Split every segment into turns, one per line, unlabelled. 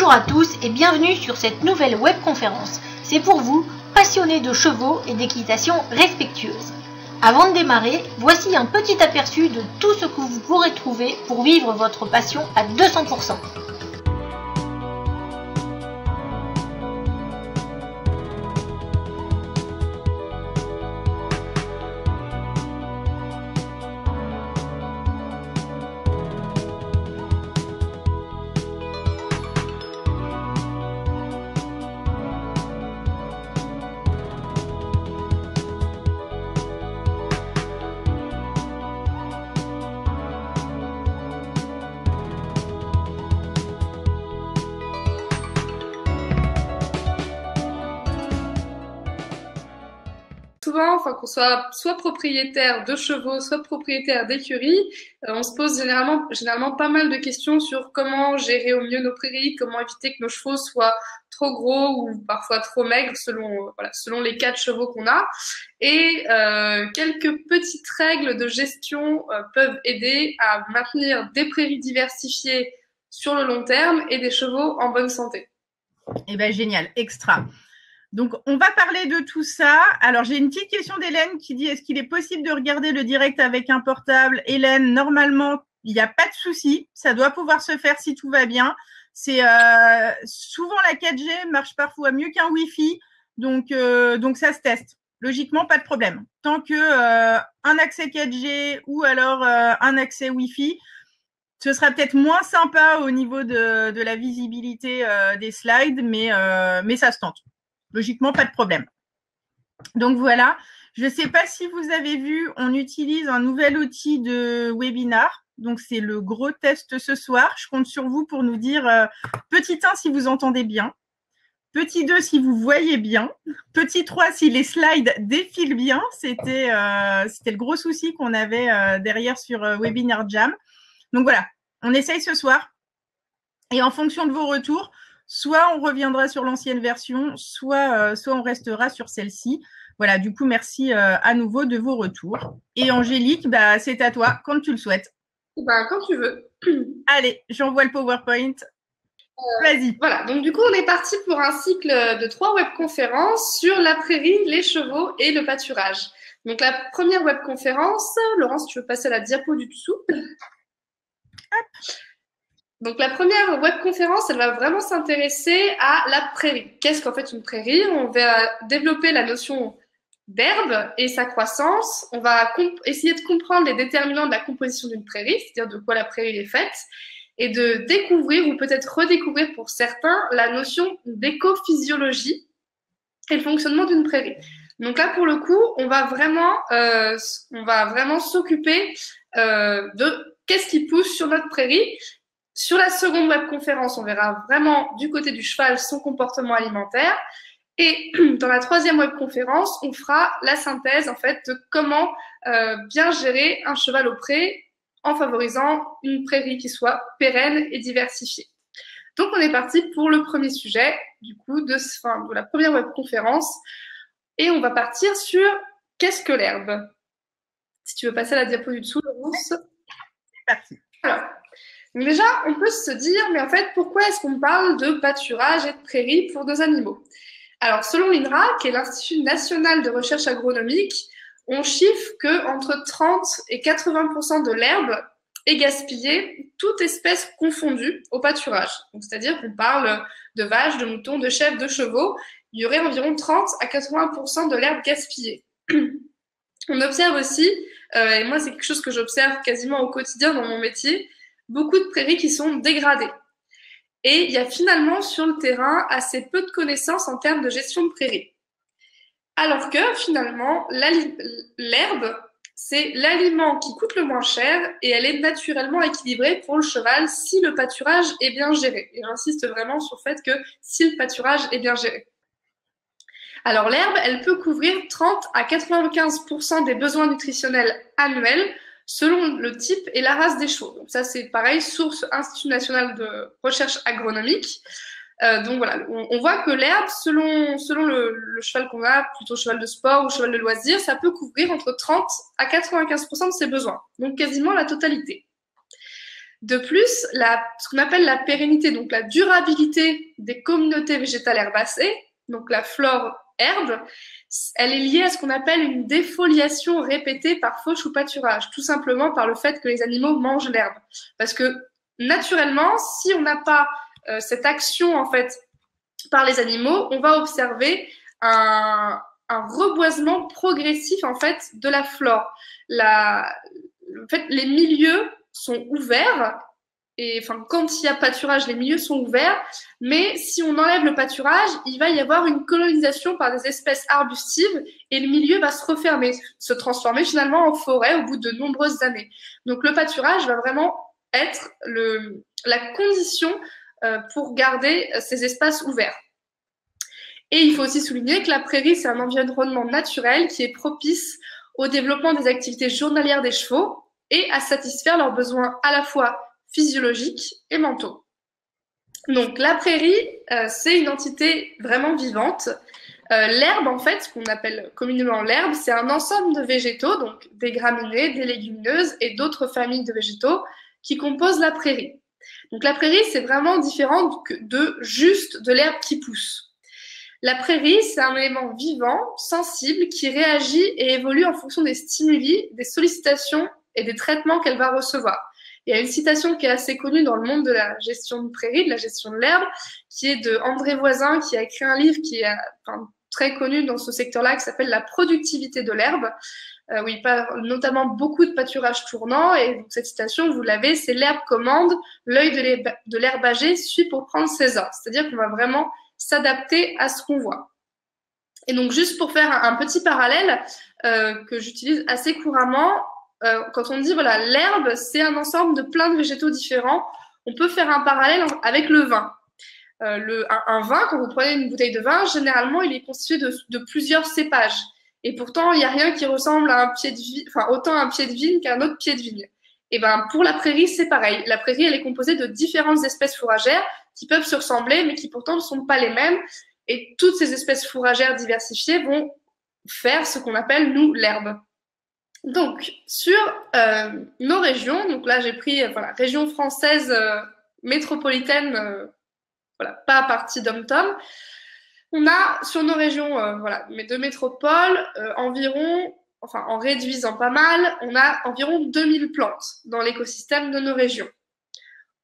Bonjour à tous et bienvenue sur cette nouvelle webconférence. C'est pour vous, passionnés de chevaux et d'équitation respectueuse. Avant de démarrer, voici un petit aperçu de tout ce que vous pourrez trouver pour vivre votre passion à 200%.
Souvent, qu'on soit propriétaire de chevaux, soit propriétaire d'écuries, on se pose généralement pas mal de questions sur comment gérer au mieux nos prairies, comment éviter que nos chevaux soient trop gros ou parfois trop maigres selon les cas de chevaux qu'on a. Et quelques petites règles de gestion peuvent aider à maintenir des prairies diversifiées sur le long terme et des chevaux en bonne santé.
Eh ben génial, extra. Donc, on va parler de tout ça. Alors, j'ai une petite question d'Hélène qui dit, est-ce qu'il est possible de regarder le direct avec un portable? Hélène, normalement, il n'y a pas de souci. Ça doit pouvoir se faire si tout va bien. C'est souvent la 4G marche parfois mieux qu'un Wi-Fi. Donc ça se teste. Logiquement, pas de problème. Tant que un accès 4G ou alors un accès Wi-Fi, ce sera peut-être moins sympa au niveau de la visibilité des slides, mais ça se tente. Logiquement, pas de problème. Donc voilà, je ne sais pas si vous avez vu, on utilise un nouvel outil de webinar. Donc c'est le gros test ce soir. Je compte sur vous pour nous dire petit 1 si vous entendez bien, petit 2 si vous voyez bien, petit 3 si les slides défilent bien. C'était le gros souci qu'on avait derrière sur Webinar Jam. Donc voilà, on essaye ce soir. Et en fonction de vos retours, soit on reviendra sur l'ancienne version, soit on restera sur celle-ci. Voilà, du coup, merci à nouveau de vos retours. Et Angélique, c'est à toi, quand tu le souhaites.
Quand tu veux.
Allez, j'envoie le PowerPoint. Vas-y.
Voilà, donc du coup, on est parti pour un cycle de 3 webconférences sur la prairie, les chevaux et le pâturage. Donc la première webconférence, Laurence, tu veux passer à la diapo du dessous? Hop. Donc la première webconférence, elle va vraiment s'intéresser à la prairie. Qu'est-ce qu'en fait une prairie? On va développer la notion d'herbe et sa croissance. On va essayer de comprendre les déterminants de la composition d'une prairie, c'est-à-dire de quoi la prairie est faite, et de découvrir ou peut-être redécouvrir pour certains la notion d'écophysiologie et le fonctionnement d'une prairie. Donc là, pour le coup, on va vraiment s'occuper de qu'est-ce qui pousse sur notre prairie. Sur la seconde webconférence, on verra vraiment du côté du cheval son comportement alimentaire. Et dans la troisième webconférence, on fera la synthèse en fait de comment bien gérer un cheval au pré en favorisant une prairie qui soit pérenne et diversifiée. Donc on est parti pour le premier sujet du coup de la première webconférence et on va partir sur qu'est-ce que l'herbe. Si tu veux passer à la diapo du dessous, Laurence.
C'est parti.
Alors, donc déjà, on peut se dire, mais en fait, pourquoi est-ce qu'on parle de pâturage et de prairie pour nos animaux? Alors, selon l'INRA, qui est l'Institut national de recherche agronomique, on chiffre qu'entre 30 et 80% de l'herbe est gaspillée, toute espèce confondue, au pâturage. Donc, c'est-à-dire qu'on parle de vaches, de moutons, de chèvres, de chevaux. Il y aurait environ 30 à 80% de l'herbe gaspillée. On observe aussi, et moi c'est quelque chose que j'observe quasiment au quotidien dans mon métier, beaucoup de prairies qui sont dégradées. Et il y a finalement sur le terrain assez peu de connaissances en termes de gestion de prairies. Alors que finalement, l'herbe, c'est l'aliment qui coûte le moins cher et elle est naturellement équilibrée pour le cheval si le pâturage est bien géré. Et j'insiste vraiment sur le fait que si le pâturage est bien géré. Alors l'herbe, elle peut couvrir 30 à 95% des besoins nutritionnels annuels selon le type et la race des chevaux. Donc ça, c'est pareil, source Institut national de recherche agronomique. Donc voilà, on voit que l'herbe, selon le cheval qu'on a, plutôt cheval de sport ou cheval de loisir, ça peut couvrir entre 30 à 95% de ses besoins. Donc quasiment la totalité. De plus, ce qu'on appelle la pérennité, donc la durabilité des communautés végétales herbacées, donc la flore herbe, elle est liée à ce qu'on appelle une défoliation répétée par fauche ou pâturage, tout simplement par le fait que les animaux mangent l'herbe. Parce que naturellement, si on n'a pas cette action en fait par les animaux, on va observer un reboisement progressif en fait de la flore. En fait, les milieux sont ouverts et enfin quand il y a pâturage, les milieux sont ouverts, mais si on enlève le pâturage, il va y avoir une colonisation par des espèces arbustives et le milieu va se refermer, se transformer finalement en forêt au bout de nombreuses années. Donc le pâturage va vraiment être la condition pour garder ces espaces ouverts. Et il faut aussi souligner que la prairie, c'est un environnement naturel qui est propice au développement des activités journalières des chevaux et à satisfaire leurs besoins à la fois physiologiques et mentaux. Donc la prairie, c'est une entité vraiment vivante. L'herbe, en fait, ce qu'on appelle communément l'herbe, c'est un ensemble de végétaux, donc des graminées, des légumineuses et d'autres familles de végétaux qui composent la prairie. Donc la prairie, c'est vraiment différent de juste de l'herbe qui pousse. La prairie, c'est un élément vivant, sensible, qui réagit et évolue en fonction des stimuli, des sollicitations et des traitements qu'elle va recevoir. Il y a une citation qui est assez connue dans le monde de la gestion de prairie, de la gestion de l'herbe, qui est de André Voisin, qui a écrit un livre qui est très connu dans ce secteur-là, qui s'appelle La productivité de l'herbe, où il parle notamment beaucoup de pâturage tournant. Et donc, cette citation, vous l'avez, c'est l'herbe commande, l'œil de l'herbager suit pour prendre ses ordres. C'est-à-dire qu'on va vraiment s'adapter à ce qu'on voit. Et donc, juste pour faire un petit parallèle que j'utilise assez couramment, quand on dit, voilà, l'herbe, c'est un ensemble de plein de végétaux différents, on peut faire un parallèle avec le vin. Un vin, quand vous prenez une bouteille de vin, généralement, il est constitué de plusieurs cépages. Et pourtant, il n'y a rien qui ressemble à un pied de vigne, enfin, autant un pied de vigne qu'un autre pied de vigne. Et ben, pour la prairie, c'est pareil. La prairie, elle est composée de différentes espèces fourragères qui peuvent se ressembler, mais qui pourtant ne sont pas les mêmes. Et toutes ces espèces fourragères diversifiées vont faire ce qu'on appelle, nous, l'herbe. Donc, sur nos régions, donc là, j'ai pris voilà, région française métropolitaine, voilà, pas partie d'Om-Tom. On a sur nos régions voilà, de métropole environ, enfin en réduisant pas mal, on a environ 2000 plantes dans l'écosystème de nos régions.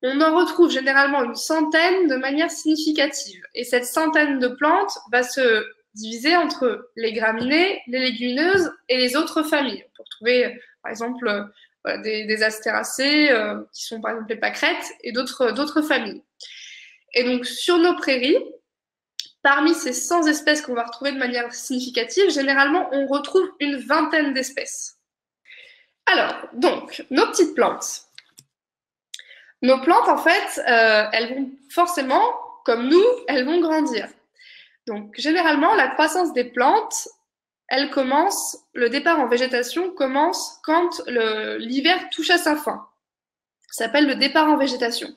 On en retrouve généralement une centaine de manière significative. Et cette centaine de plantes va se diviser entre les graminées, les légumineuses et les autres familles. On peut retrouver par exemple voilà, des astéracées qui sont par exemple les pâquerettes et d'autres familles. Et donc sur nos prairies, parmi ces 100 espèces qu'on va retrouver de manière significative, généralement, on retrouve une vingtaine d'espèces. Alors, donc, nos petites plantes. Nos plantes, en fait, elles vont forcément, comme nous, elles vont grandir. Donc, généralement, la croissance des plantes, le départ en végétation commence quand l'hiver touche à sa fin. Ça s'appelle le départ en végétation.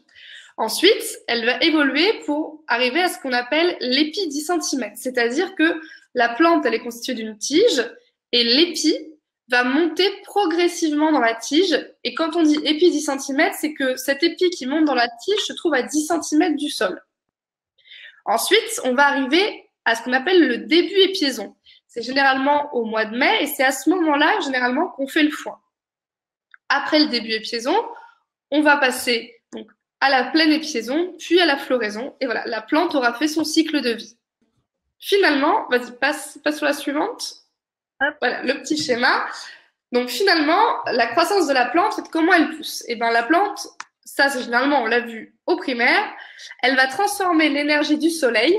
Ensuite, elle va évoluer pour arriver à ce qu'on appelle l'épi 10 cm. C'est-à-dire que la plante, elle est constituée d'une tige et l'épi va monter progressivement dans la tige. Et quand on dit épi 10 cm, c'est que cet épi qui monte dans la tige se trouve à 10 cm du sol. Ensuite, on va arriver à ce qu'on appelle le début épiaison. C'est généralement au mois de mai et c'est à ce moment-là, généralement, qu'on fait le foin. Après le début épiaison, on va passer donc à la pleine épiaison, puis à la floraison. Et voilà, la plante aura fait son cycle de vie. Finalement, vas-y, passe sur la suivante. Hop. Voilà, le petit schéma. Donc finalement, la croissance de la plante, comment elle pousse? Et bien la plante, ça c'est généralement, on l'a vu au primaire, elle va transformer l'énergie du soleil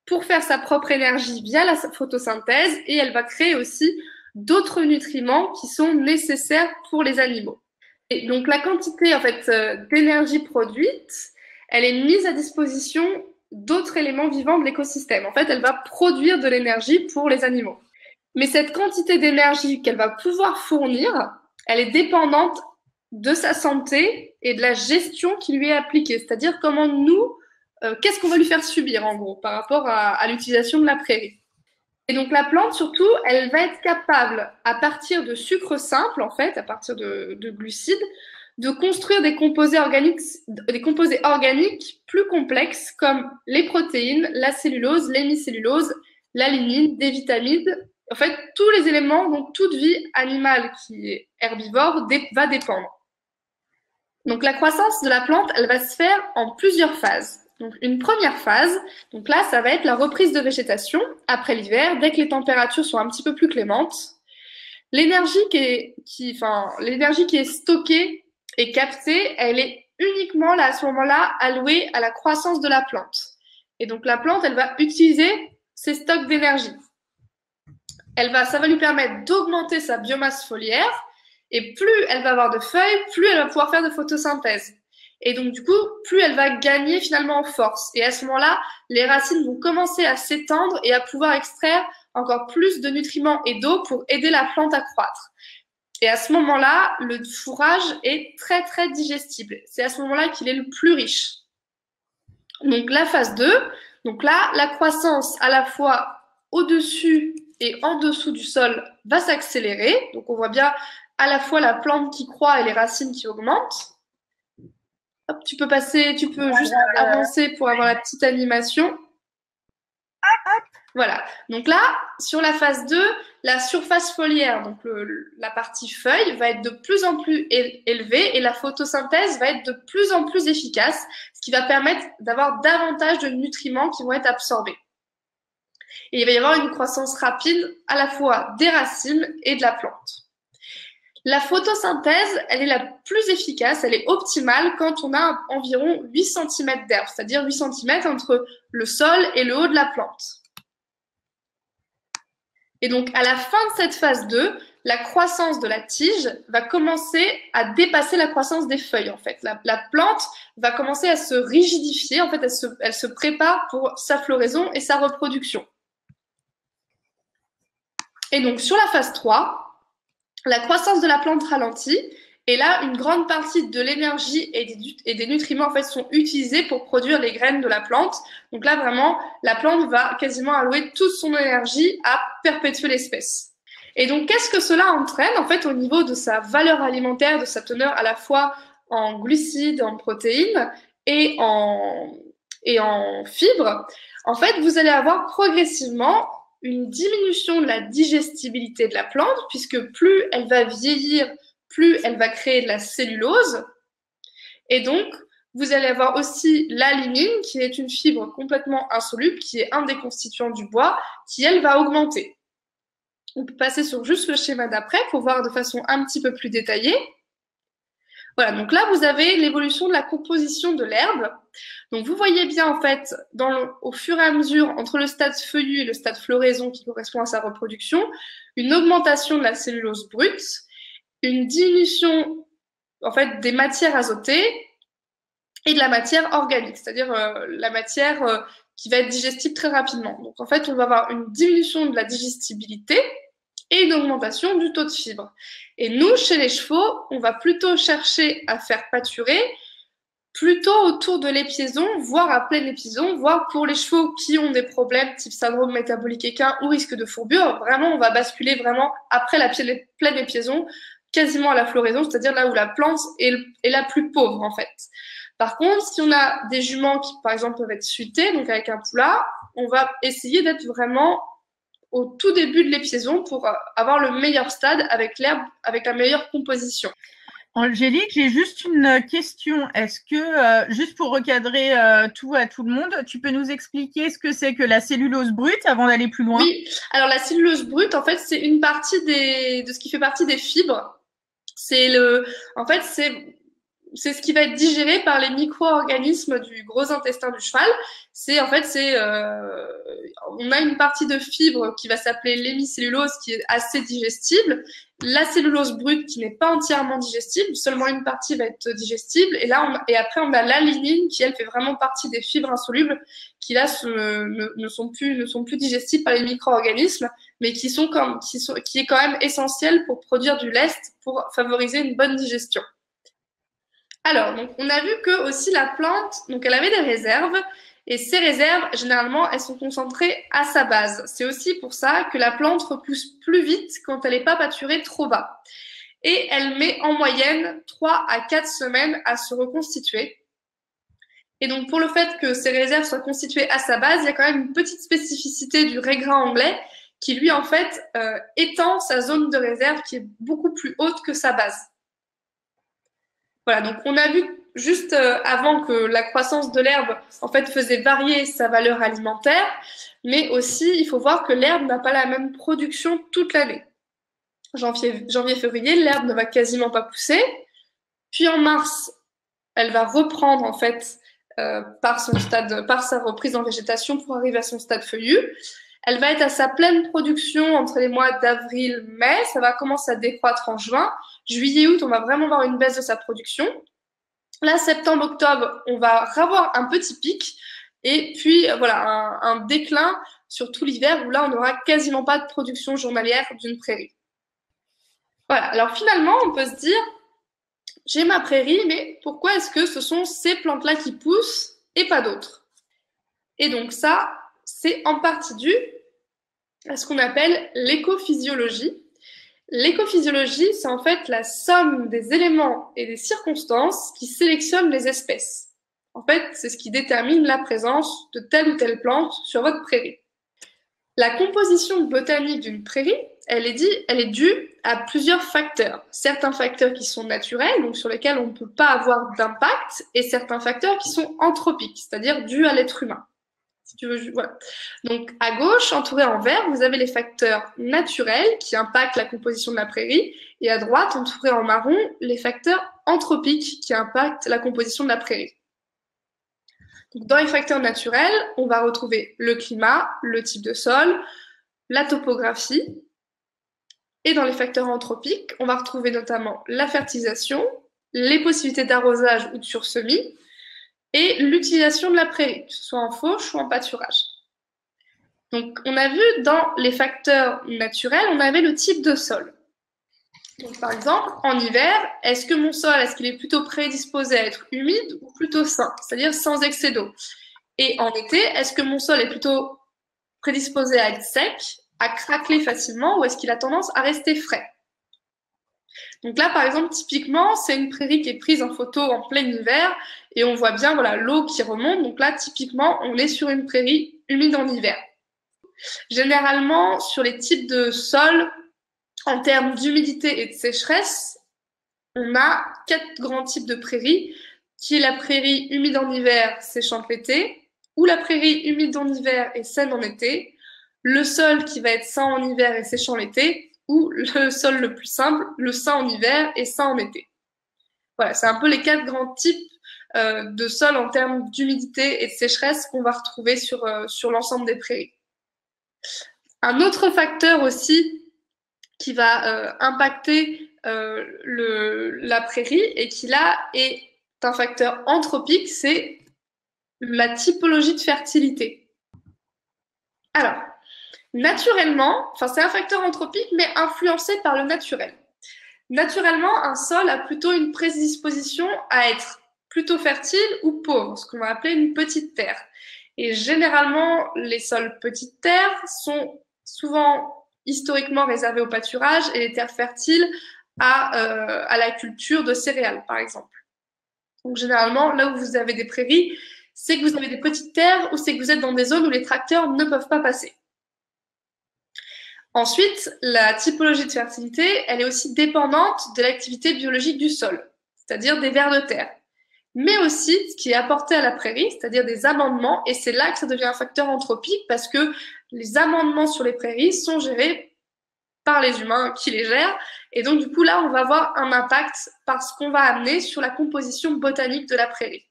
pour faire sa propre énergie via la photosynthèse et elle va créer aussi d'autres nutriments qui sont nécessaires pour les animaux. Et donc la quantité en fait d'énergie produite, elle est mise à disposition d'autres éléments vivants de l'écosystème. En fait, elle va produire de l'énergie pour les animaux. Mais cette quantité d'énergie qu'elle va pouvoir fournir, elle est dépendante de sa santé et de la gestion qui lui est appliquée. C'est-à-dire comment nous, qu'est-ce qu'on va lui faire subir en gros par rapport à l'utilisation de la prairie. Et donc la plante, surtout, elle va être capable, à partir de sucres simples, en fait, à partir de glucides, de construire des composés organiques plus complexes comme les protéines, la cellulose, l'hémicellulose, la lignine, des vitamines. En fait, tous les éléments dont toute vie animale qui est herbivore va dépendre. Donc la croissance de la plante, elle va se faire en plusieurs phases. Donc une première phase, donc là, ça va être la reprise de végétation après l'hiver, dès que les températures sont un petit peu plus clémentes. L'énergie qui est stockée et captée, elle est uniquement là, à ce moment-là, allouée à la croissance de la plante. Et donc la plante, elle va utiliser ses stocks d'énergie. Ça va lui permettre d'augmenter sa biomasse foliaire, et plus elle va avoir de feuilles, plus elle va pouvoir faire de photosynthèse. Et donc, du coup, plus elle va gagner finalement en force. Et à ce moment-là, les racines vont commencer à s'étendre et à pouvoir extraire encore plus de nutriments et d'eau pour aider la plante à croître. Et à ce moment-là, le fourrage est très, très digestible. C'est à ce moment-là qu'il est le plus riche. Donc, la phase 2, donc là, la croissance à la fois au-dessus et en dessous du sol va s'accélérer. Donc, on voit bien à la fois la plante qui croît et les racines qui augmentent. Hop, tu peux juste avancer pour avoir la petite animation. Voilà. Donc là, sur la phase 2, la surface foliaire, donc la partie feuille, va être de plus en plus élevée et la photosynthèse va être de plus en plus efficace, ce qui va permettre d'avoir davantage de nutriments qui vont être absorbés. Et il va y avoir une croissance rapide à la fois des racines et de la plante. La photosynthèse, elle est la plus efficace, elle est optimale quand on a environ 8 cm d'herbe, c'est-à-dire 8 cm entre le sol et le haut de la plante. Et donc, à la fin de cette phase 2, la croissance de la tige va commencer à dépasser la croissance des feuilles, en fait. La plante va commencer à se rigidifier, en fait, elle se prépare pour sa floraison et sa reproduction. Et donc, sur la phase 3, la croissance de la plante ralentit et là, une grande partie de l'énergie et des nutriments en fait, sont utilisés pour produire les graines de la plante. Donc là, vraiment, la plante va quasiment allouer toute son énergie à perpétuer l'espèce. Et donc, qu'est-ce que cela entraîne en fait au niveau de sa valeur alimentaire, de sa teneur à la fois en glucides, en protéines et en fibres? En fait, vous allez avoir progressivement une diminution de la digestibilité de la plante, puisque plus elle va vieillir, plus elle va créer de la cellulose. Et donc, vous allez avoir aussi la lignine, qui est une fibre complètement insoluble, qui est un des constituants du bois, qui, elle, va augmenter. On peut passer sur juste le schéma d'après pour voir de façon un petit peu plus détaillée. Voilà, donc là, vous avez l'évolution de la composition de l'herbe. Donc, vous voyez bien, en fait, au fur et à mesure, entre le stade feuillu et le stade floraison qui correspond à sa reproduction, une augmentation de la cellulose brute, une diminution, en fait, des matières azotées et de la matière organique, c'est-à-dire la matière qui va être digestible très rapidement. Donc, en fait, on va avoir une diminution de la digestibilité et une augmentation du taux de fibres. Et nous, chez les chevaux, on va plutôt chercher à faire pâturer plutôt autour de l'épiaison, voire à pleine épiaison, voire pour les chevaux qui ont des problèmes type syndrome métabolique équin ou risque de fourbure, vraiment, on va basculer vraiment après la pleine épiaison, quasiment à la floraison, c'est-à-dire là où la plante est la plus pauvre, en fait. Par contre, si on a des juments qui, par exemple, peuvent être suitées, donc avec un poulain, on va essayer d'être vraiment au tout début de l'épiaison pour avoir le meilleur stade avec l'herbe, avec la meilleure composition.
Angélique, j'ai juste une question. Est-ce que, juste pour recadrer tout à tout le monde, tu peux nous expliquer ce que c'est que la cellulose brute avant d'aller plus loin?
Oui, alors la cellulose brute, en fait, c'est une partie de ce qui fait partie des fibres. En fait, c'est ce qui va être digéré par les micro-organismes du gros intestin du cheval. On a une partie de fibre qui va s'appeler l'hémicellulose qui est assez digestible, la cellulose brute qui n'est pas entièrement digestible, seulement une partie va être digestible, et après on a la lignine qui elle fait vraiment partie des fibres insolubles qui là ne sont plus digestibles par les micro-organismes, mais qui est quand même essentiel pour produire du lest pour favoriser une bonne digestion. Alors, donc, on a vu que aussi la plante, donc elle avait des réserves, et ces réserves, généralement, elles sont concentrées à sa base. C'est aussi pour ça que la plante repousse plus vite quand elle n'est pas pâturée trop bas. et elle met en moyenne 3 à 4 semaines à se reconstituer. Et donc, pour le fait que ces réserves soient constituées à sa base, il y a quand même une petite spécificité du raigrain anglais qui, lui, en fait, étend sa zone de réserve qui est beaucoup plus haute que sa base. Voilà, donc on a vu juste avant que la croissance de l'herbe, en fait, faisait varier sa valeur alimentaire, mais aussi, il faut voir que l'herbe n'a pas la même production toute l'année. Janvier-février, l'herbe ne va quasiment pas pousser, puis en mars, elle va reprendre, en fait, par sa reprise en végétation pour arriver à son stade feuillu. Elle va être à sa pleine production entre les mois d'avril, mai. Ça va commencer à décroître en juin. Juillet, août, on va vraiment voir une baisse de sa production. Là, septembre, octobre, on va avoir un petit pic. Et puis, voilà, un déclin sur tout l'hiver où là, on n'aura quasiment pas de production journalière d'une prairie. Voilà. Alors finalement, on peut se dire, j'ai ma prairie, mais pourquoi est-ce que ce sont ces plantes-là qui poussent et pas d'autres? Et donc ça, c'est en partie dû à ce qu'on appelle l'écophysiologie. L'écophysiologie, c'est en fait la somme des éléments et des circonstances qui sélectionnent les espèces. En fait, c'est ce qui détermine la présence de telle ou telle plante sur votre prairie. La composition botanique d'une prairie, elle est due à plusieurs facteurs. Certains facteurs qui sont naturels, donc sur lesquels on ne peut pas avoir d'impact, et certains facteurs qui sont anthropiques, c'est-à-dire dus à l'être humain. Si tu veux, voilà. Donc à gauche, entouré en vert, vous avez les facteurs naturels qui impactent la composition de la prairie, et à droite, entouré en marron, les facteurs anthropiques qui impactent la composition de la prairie. Donc, dans les facteurs naturels, on va retrouver le climat, le type de sol, la topographie. Et dans les facteurs anthropiques, on va retrouver notamment la fertilisation, les possibilités d'arrosage ou de sursemis, et l'utilisation de la prairie, que ce soit en fauche ou en pâturage. Donc, on a vu dans les facteurs naturels, on avait le type de sol. Donc, par exemple, en hiver, est-ce que mon sol, est-ce qu'il est plutôt prédisposé à être humide ou plutôt sain, c'est-à-dire sans excès d'eau? Et en été, est-ce que mon sol est plutôt prédisposé à être sec, à craqueler facilement, ou est-ce qu'il a tendance à rester frais? Donc là, par exemple, typiquement, c'est une prairie qui est prise en photo en plein hiver, et on voit bien voilà, l'eau qui remonte. Donc là, typiquement, on est sur une prairie humide en hiver. Généralement, sur les types de sols, en termes d'humidité et de sécheresse, on a 4 grands types de prairies, qui est la prairie humide en hiver, séchante l'été, ou la prairie humide en hiver et saine en été, le sol qui va être sain en hiver et séchant l'été, ou le sol le plus simple, le sain en hiver et sain en été. Voilà, c'est un peu les 4 grands types de sols en termes d'humidité et de sécheresse qu'on va retrouver sur l'ensemble des prairies. Un autre facteur aussi qui va impacter la prairie et qui là est un facteur anthropique, c'est la typologie de fertilité. Alors, naturellement, c'est un facteur anthropique mais influencé par le naturel. Naturellement, un sol a plutôt une prédisposition à être plutôt fertile ou pauvre, ce qu'on va appeler une petite terre. Et généralement, les sols petite terre sont souvent historiquement réservés au pâturage et les terres fertiles à la culture de céréales, par exemple. Donc généralement, là où vous avez des prairies, c'est que vous avez des petites terres ou c'est que vous êtes dans des zones où les tracteurs ne peuvent pas passer. Ensuite, la typologie de fertilité, elle est aussi dépendante de l'activité biologique du sol, c'est-à-dire des vers de terre, mais aussi ce qui est apporté à la prairie, c'est-à-dire des amendements, et c'est là que ça devient un facteur anthropique parce que les amendements sur les prairies sont gérés par les humains qui les gèrent, et donc du coup là on va avoir un impact par ce qu'on va amener sur la composition botanique de la prairie.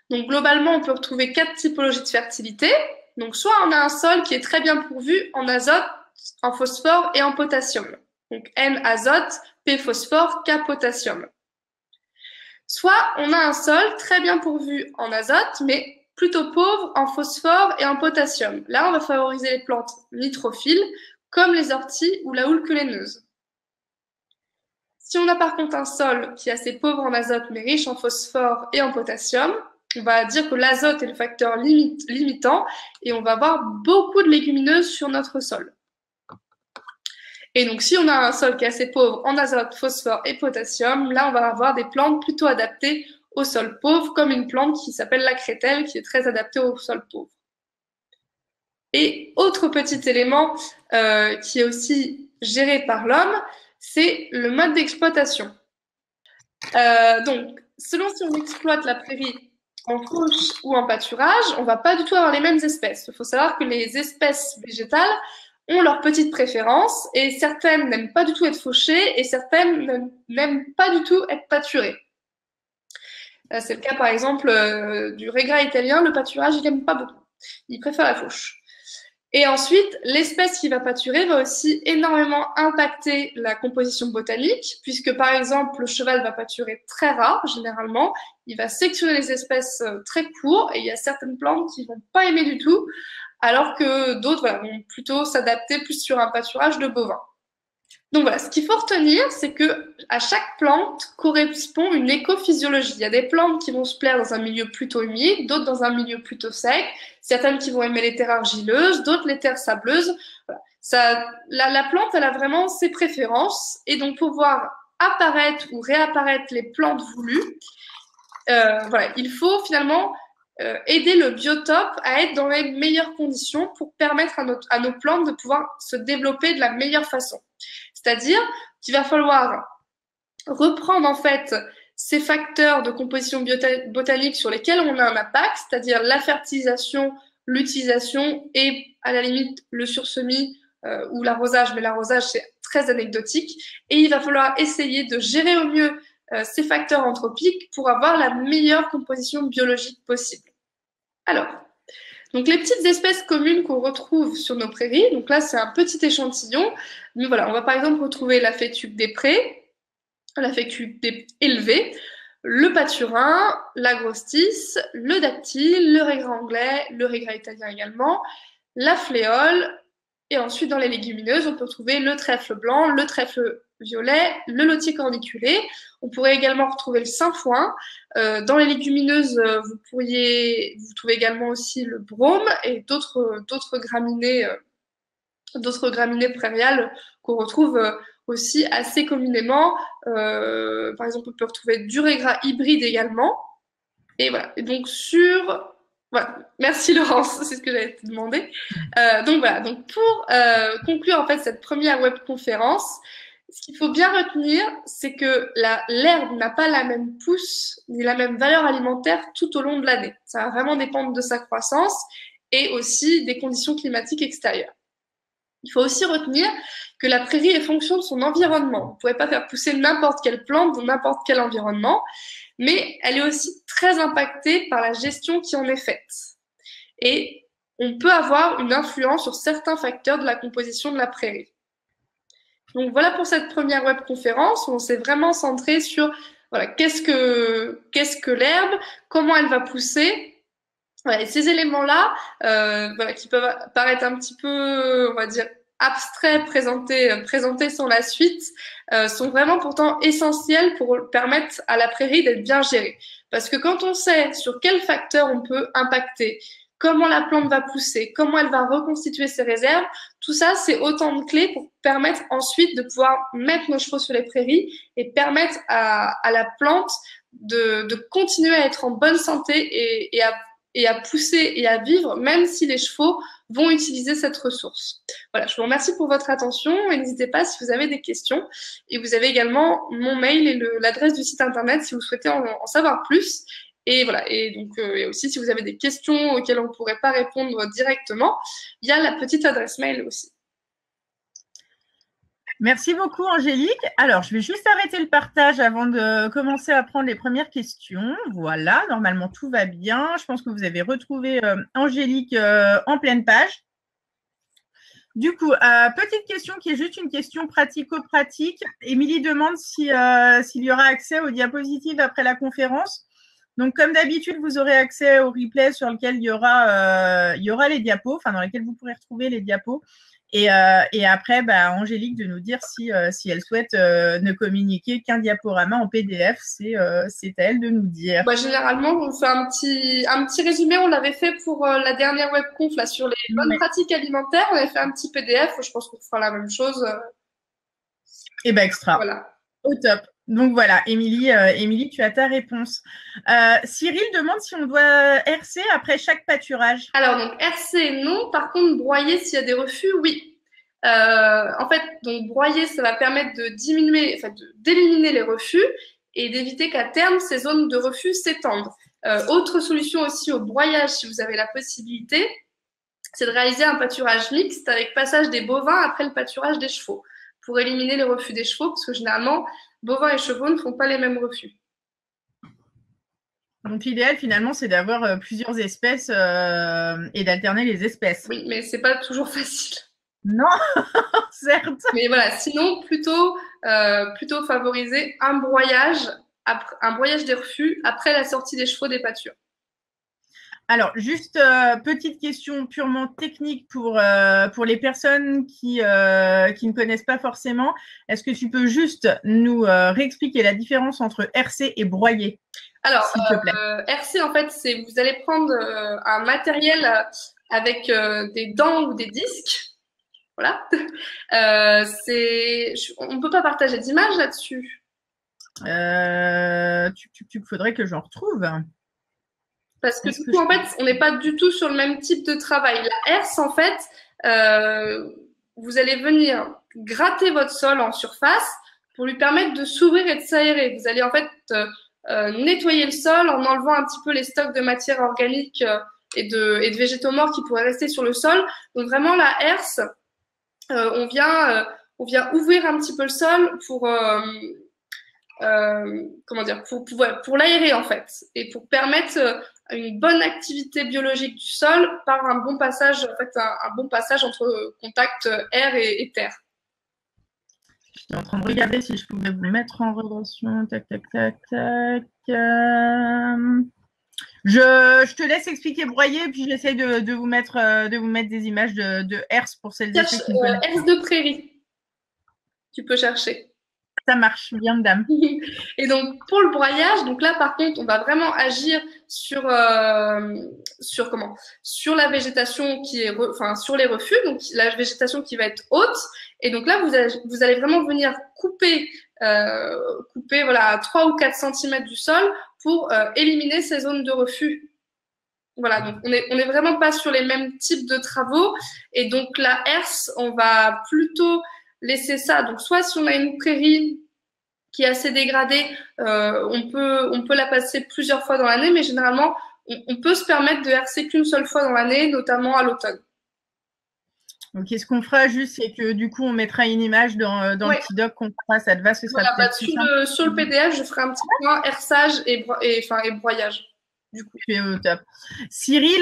Donc globalement on peut retrouver 4 typologies de fertilité, donc soit on a un sol qui est très bien pourvu en azote, en phosphore et en potassium, donc N azote, P phosphore, K potassium. Soit on a un sol très bien pourvu en azote, mais plutôt pauvre en phosphore et en potassium. Là, on va favoriser les plantes nitrophiles, comme les orties ou la houle queulaineuse. Si on a par contre un sol qui est assez pauvre en azote, mais riche en phosphore et en potassium, on va dire que l'azote est le facteur limitant et on va avoir beaucoup de légumineuses sur notre sol. Et donc, si on a un sol qui est assez pauvre en azote, phosphore et potassium, là, on va avoir des plantes plutôt adaptées au sol pauvre, comme une plante qui s'appelle la crételle, qui est très adaptée au sol pauvre. Et autre petit élément qui est aussi géré par l'homme, c'est le mode d'exploitation. Donc, selon si on exploite la prairie en fauche ou en pâturage, on va pas du tout avoir les mêmes espèces. Il faut savoir que les espèces végétales ont leurs petites préférences et certaines n'aiment pas du tout être fauchées et certaines n'aiment pas du tout être pâturées. C'est le cas par exemple du régras italien, le pâturage il n'aime pas beaucoup, il préfère la fauche. Et ensuite, l'espèce qui va pâturer va aussi énormément impacter la composition botanique, puisque par exemple, le cheval va pâturer très rare, généralement. Il va sectionner les espèces très courts, et il y a certaines plantes qui vont pas aimer du tout, alors que d'autres vont plutôt s'adapter plus sur un pâturage de bovins. Donc voilà, ce qu'il faut retenir, c'est que à chaque plante correspond une écophysiologie. Il y a des plantes qui vont se plaire dans un milieu plutôt humide, d'autres dans un milieu plutôt sec, certaines qui vont aimer les terres argileuses, d'autres les terres sableuses. Voilà. La plante, elle a vraiment ses préférences, et donc pour voir apparaître ou réapparaître les plantes voulues, voilà, il faut finalement aider le biotope à être dans les meilleures conditions pour permettre à nos plantes de pouvoir se développer de la meilleure façon. C'est-à-dire qu'il va falloir reprendre en fait ces facteurs de composition botanique sur lesquels on a un impact, c'est-à-dire la fertilisation, l'utilisation et à la limite le sursemis ou l'arrosage, mais l'arrosage c'est très anecdotique. Et il va falloir essayer de gérer au mieux ces facteurs anthropiques pour avoir la meilleure composition biologique possible. Alors, donc les petites espèces communes qu'on retrouve sur nos prairies, donc là c'est un petit échantillon, mais voilà, on va par exemple retrouver la fétuque des prés, la fétuque élevée, le paturin, la grosse tisse, le dactyle, le régras anglais, le régras italien également, la fléole, et ensuite dans les légumineuses, on peut retrouver le trèfle blanc, le trèfle violet, le lotier corniculé. On pourrait également retrouver le sainfoin. Dans les légumineuses, vous trouvez également aussi le brome et d'autres graminées prairiales qu'on retrouve aussi assez communément. Par exemple, on peut retrouver du régras hybride également. Et voilà. Et donc voilà. Merci Laurence, c'est ce que j'avais te demandé. Donc voilà. Donc pour conclure en fait cette première webconférence, ce qu'il faut bien retenir, c'est que l'herbe n'a pas la même pousse ni la même valeur alimentaire tout au long de l'année. Ça va vraiment dépendre de sa croissance et aussi des conditions climatiques extérieures. Il faut aussi retenir que la prairie est fonction de son environnement. Vous ne pouvez pas faire pousser n'importe quelle plante dans n'importe quel environnement, mais elle est aussi très impactée par la gestion qui en est faite. Et on peut avoir une influence sur certains facteurs de la composition de la prairie. Donc voilà pour cette première webconférence où on s'est vraiment centré sur voilà, qu'est-ce que l'herbe, comment elle va pousser. Voilà, et ces éléments-là, voilà, qui peuvent paraître un petit peu, on va dire, abstraits, présentés sans la suite, sont vraiment pourtant essentiels pour permettre à la prairie d'être bien gérée. Parce que quand on sait sur quels facteurs on peut impacter, comment la plante va pousser, comment elle va reconstituer ses réserves, tout ça, c'est autant de clés pour permettre ensuite de pouvoir mettre nos chevaux sur les prairies et permettre à la plante de continuer à être en bonne santé et à pousser et à vivre, même si les chevaux vont utiliser cette ressource. Voilà, je vous remercie pour votre attention et n'hésitez pas si vous avez des questions. Et vous avez également mon mail et l'adresse du site internet si vous souhaitez en savoir plus. Et voilà, et donc et aussi si vous avez des questions auxquelles on ne pourrait pas répondre directement, il y a la petite adresse mail aussi.
Merci beaucoup Angélique. Alors, je vais juste arrêter le partage avant de commencer à prendre les premières questions. Voilà, normalement tout va bien. Je pense que vous avez retrouvé Angélique en pleine page. Du coup, petite question qui est juste une question pratico-pratique. Émilie demande s'il y aura accès aux diapositives après la conférence. Donc, comme d'habitude, vous aurez accès au replay sur lequel il y aura les diapos, enfin dans lesquels vous pourrez retrouver les diapos. Et après, Angélique de nous dire si elle souhaite ne communiquer qu'un diaporama en PDF, c'est à elle de nous dire.
Généralement, on fait un petit résumé. On l'avait fait pour la dernière webconf là sur les bonnes pratiques alimentaires. On avait fait un petit PDF. Je pense qu'on fera la même chose.
Eh ben, extra.
Voilà.
Au top. Donc voilà, Émilie, tu as ta réponse. Cyril demande si on doit RC après chaque pâturage.
Alors, donc, RC, non. Par contre, broyer s'il y a des refus, oui. En fait, donc, broyer, ça va permettre de diminuer, enfin, d'éliminer les refus et d'éviter qu'à terme, ces zones de refus s'étendent. Autre solution aussi au broyage, si vous avez la possibilité, c'est de réaliser un pâturage mixte avec passage des bovins après le pâturage des chevaux, pour éliminer les refus des chevaux, parce que généralement, bovins et chevaux ne font pas les mêmes refus.
Donc l'idéal finalement, c'est d'avoir plusieurs espèces et d'alterner les espèces.
Oui, mais c'est pas toujours facile.
Non, certes.
Mais voilà, sinon plutôt favoriser un broyage des refus après la sortie des chevaux des pâtures.
Alors, juste petite question purement technique pour les personnes qui ne connaissent pas forcément. Est-ce que tu peux juste nous réexpliquer la différence entre RC et broyer?
Alors,
s'il te plaît.
RC, en fait, c'est vous allez prendre un matériel avec des dents ou des disques. Voilà. On ne peut pas partager d'image là-dessus.
Faudrait que j'en retrouve.
Parce que du coup, en fait, on n'est pas du tout sur le même type de travail. La herse, en fait, vous allez venir gratter votre sol en surface pour lui permettre de s'ouvrir et de s'aérer. Vous allez en fait nettoyer le sol en enlevant un petit peu les stocks de matière organique et de végétaux morts qui pourraient rester sur le sol. Donc vraiment, la herse, on vient ouvrir un petit peu le sol pour pour l'aérer en fait et pour permettre une bonne activité biologique du sol par un bon passage, en fait, un bon passage entre contact air et terre.
J'étais en train de regarder si je pouvais vous mettre en relation. Tac, tac, tac, tac. Je te laisse expliquer broyer, puis j'essaye de vous mettre des images de herse pour celles et ceux qui me connaissent.
Herse de prairie. Tu peux chercher.
Ça marche bien, dame.
Et donc, pour le broyage, donc là, par contre, on va vraiment agir sur la végétation sur les refus, donc la végétation qui va être haute. Et donc là, vous allez vraiment venir couper, voilà, 3 ou 4 cm du sol pour éliminer ces zones de refus. Voilà, donc on est vraiment pas sur les mêmes types de travaux. Et donc, la herse, on va plutôt laisser ça. Donc, soit si on a une prairie qui est assez dégradée, on peut la passer plusieurs fois dans l'année, mais généralement, on peut se permettre de herser qu'une seule fois dans l'année, notamment à l'automne.
Ok, ce qu'on fera juste, c'est que du coup, on mettra une image dans le petit doc qu'on fera, ça te va, ce sera
peut-être sur le PDF, je ferai un petit point hersage et broyage. Du coup.
Tu es au top. Cyril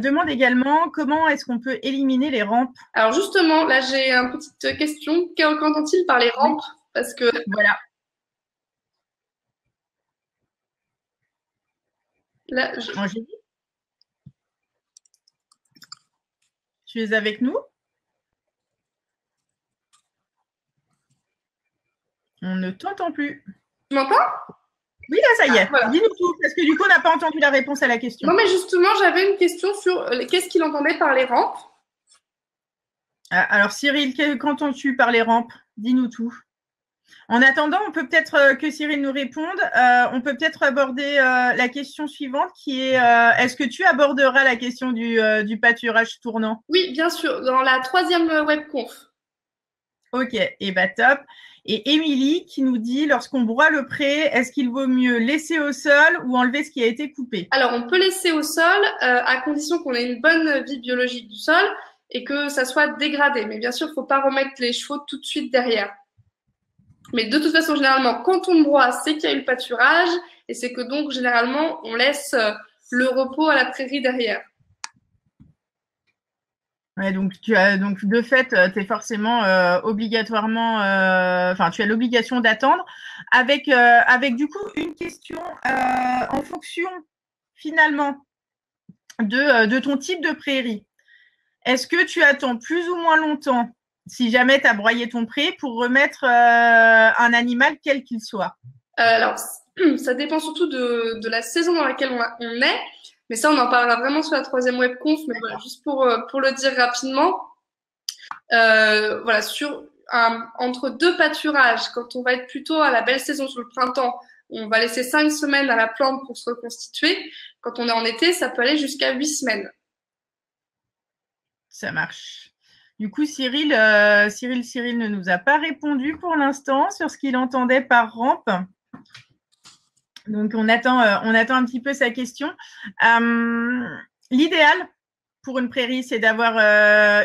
demande également comment est-ce qu'on peut éliminer les rampes.
Alors justement, là j'ai une petite question. Qu'entend-il par les rampes? Parce que
voilà.
Là,
tu es avec nous? On ne t'entend plus.
Tu m'entends?
Oui, là, ça y est. Voilà. Dis-nous tout, parce que du coup, on n'a pas entendu la réponse à la question.
Non, mais justement, j'avais une question sur qu'est-ce qu'il entendait par les rampes.
Alors, Cyril, qu'entends-tu par les rampes? Dis-nous tout. En attendant, on peut peut-être que Cyril nous réponde. On peut peut-être aborder la question suivante qui est est-ce que tu aborderas la question du pâturage tournant?
Oui, bien sûr, dans la 3e webconf.
Ok, et bah top. Et Émilie qui nous dit, lorsqu'on broie le pré, est-ce qu'il vaut mieux laisser au sol ou enlever ce qui a été coupé?
Alors, on peut laisser au sol à condition qu'on ait une bonne vie biologique du sol et que ça soit dégradé. Mais bien sûr, il ne faut pas remettre les chevaux tout de suite derrière. Mais de toute façon, généralement, quand on broie, c'est qu'il y a eu le pâturage et c'est que donc, généralement, on laisse le repos à la prairie derrière.
Ouais, donc de fait, tu es forcément obligatoirement, tu as l'obligation d'attendre avec du coup une question en fonction finalement de ton type de prairie. Est-ce que tu attends plus ou moins longtemps si jamais tu as broyé ton pré pour remettre un animal quel qu'il soit?
Alors, ça dépend surtout de la saison dans laquelle on est. Mais ça, on en parlera vraiment sur la 3e webconf. Mais voilà, juste pour le dire rapidement, voilà, sur entre deux pâturages, quand on va être plutôt à la belle saison sur le printemps, on va laisser 5 semaines à la plante pour se reconstituer. Quand on est en été, ça peut aller jusqu'à 8 semaines.
Ça marche. Du coup, Cyril ne nous a pas répondu pour l'instant sur ce qu'il entendait par rampe. Donc, on attend un petit peu sa question. L'idéal pour une prairie, c'est d'avoir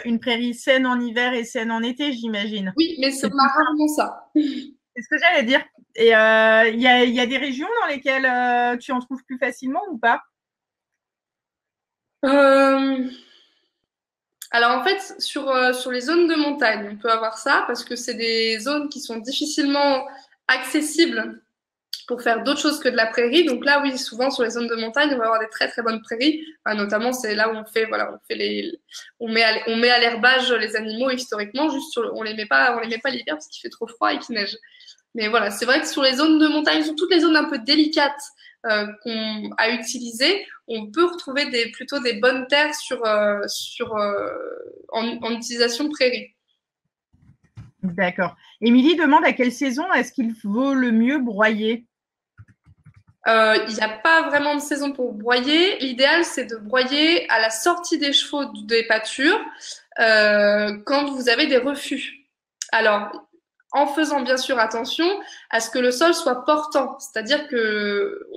une prairie saine en hiver et saine en été, j'imagine.
Oui, mais c'est pas rarement ça.
C'est ce que j'allais dire. Et il y a des régions dans lesquelles tu en trouves plus facilement ou pas?
Alors en fait, sur les zones de montagne, on peut avoir ça parce que c'est des zones qui sont difficilement accessibles pour faire d'autres choses que de la prairie. Donc là, oui, souvent sur les zones de montagne, on va avoir des très très bonnes prairies. Enfin, notamment, c'est là où on met à l'herbage les animaux historiquement. Juste on les met pas l'hiver parce qu'il fait trop froid et qu'il neige. Mais voilà, c'est vrai que sur les zones de montagne, sur toutes les zones un peu délicates à utiliser, on peut retrouver plutôt des bonnes terres en utilisation prairie.
D'accord. Émilie demande à quelle saison est-ce qu'il vaut le mieux broyer?
Il n'y a pas vraiment de saison pour broyer. L'idéal, c'est de broyer à la sortie des chevaux des pâtures quand vous avez des refus. Alors, en faisant bien sûr attention à ce que le sol soit portant, c'est-à-dire que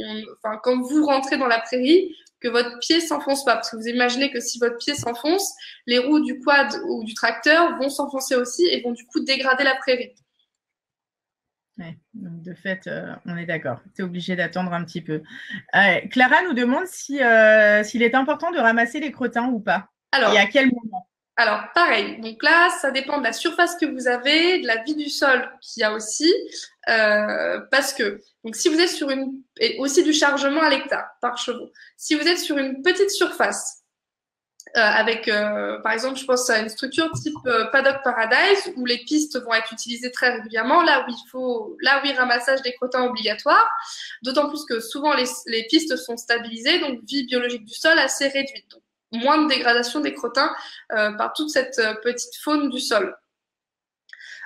quand vous rentrez dans la prairie, que votre pied s'enfonce pas, parce que vous imaginez que si votre pied s'enfonce, les roues du quad ou du tracteur vont s'enfoncer aussi et vont du coup dégrader la prairie.
Ouais, donc de fait, on est d'accord. Tu es obligé d'attendre un petit peu. Clara nous demande s'il est important de ramasser les crottins ou pas.
Alors,
et à quel moment?
Alors, pareil. Donc là, ça dépend de la surface que vous avez, de la vie du sol qu'il y a aussi. Parce que, donc si vous êtes et aussi du chargement à l'hectare par chevaux. Si vous êtes sur une petite surface, avec, par exemple, je pense à une structure type Paddock Paradise où les pistes vont être utilisées très régulièrement, là oui, ramassage des crottins obligatoire, d'autant plus que souvent les pistes sont stabilisées, donc vie biologique du sol assez réduite. Donc, moins de dégradation des crottins par toute cette petite faune du sol.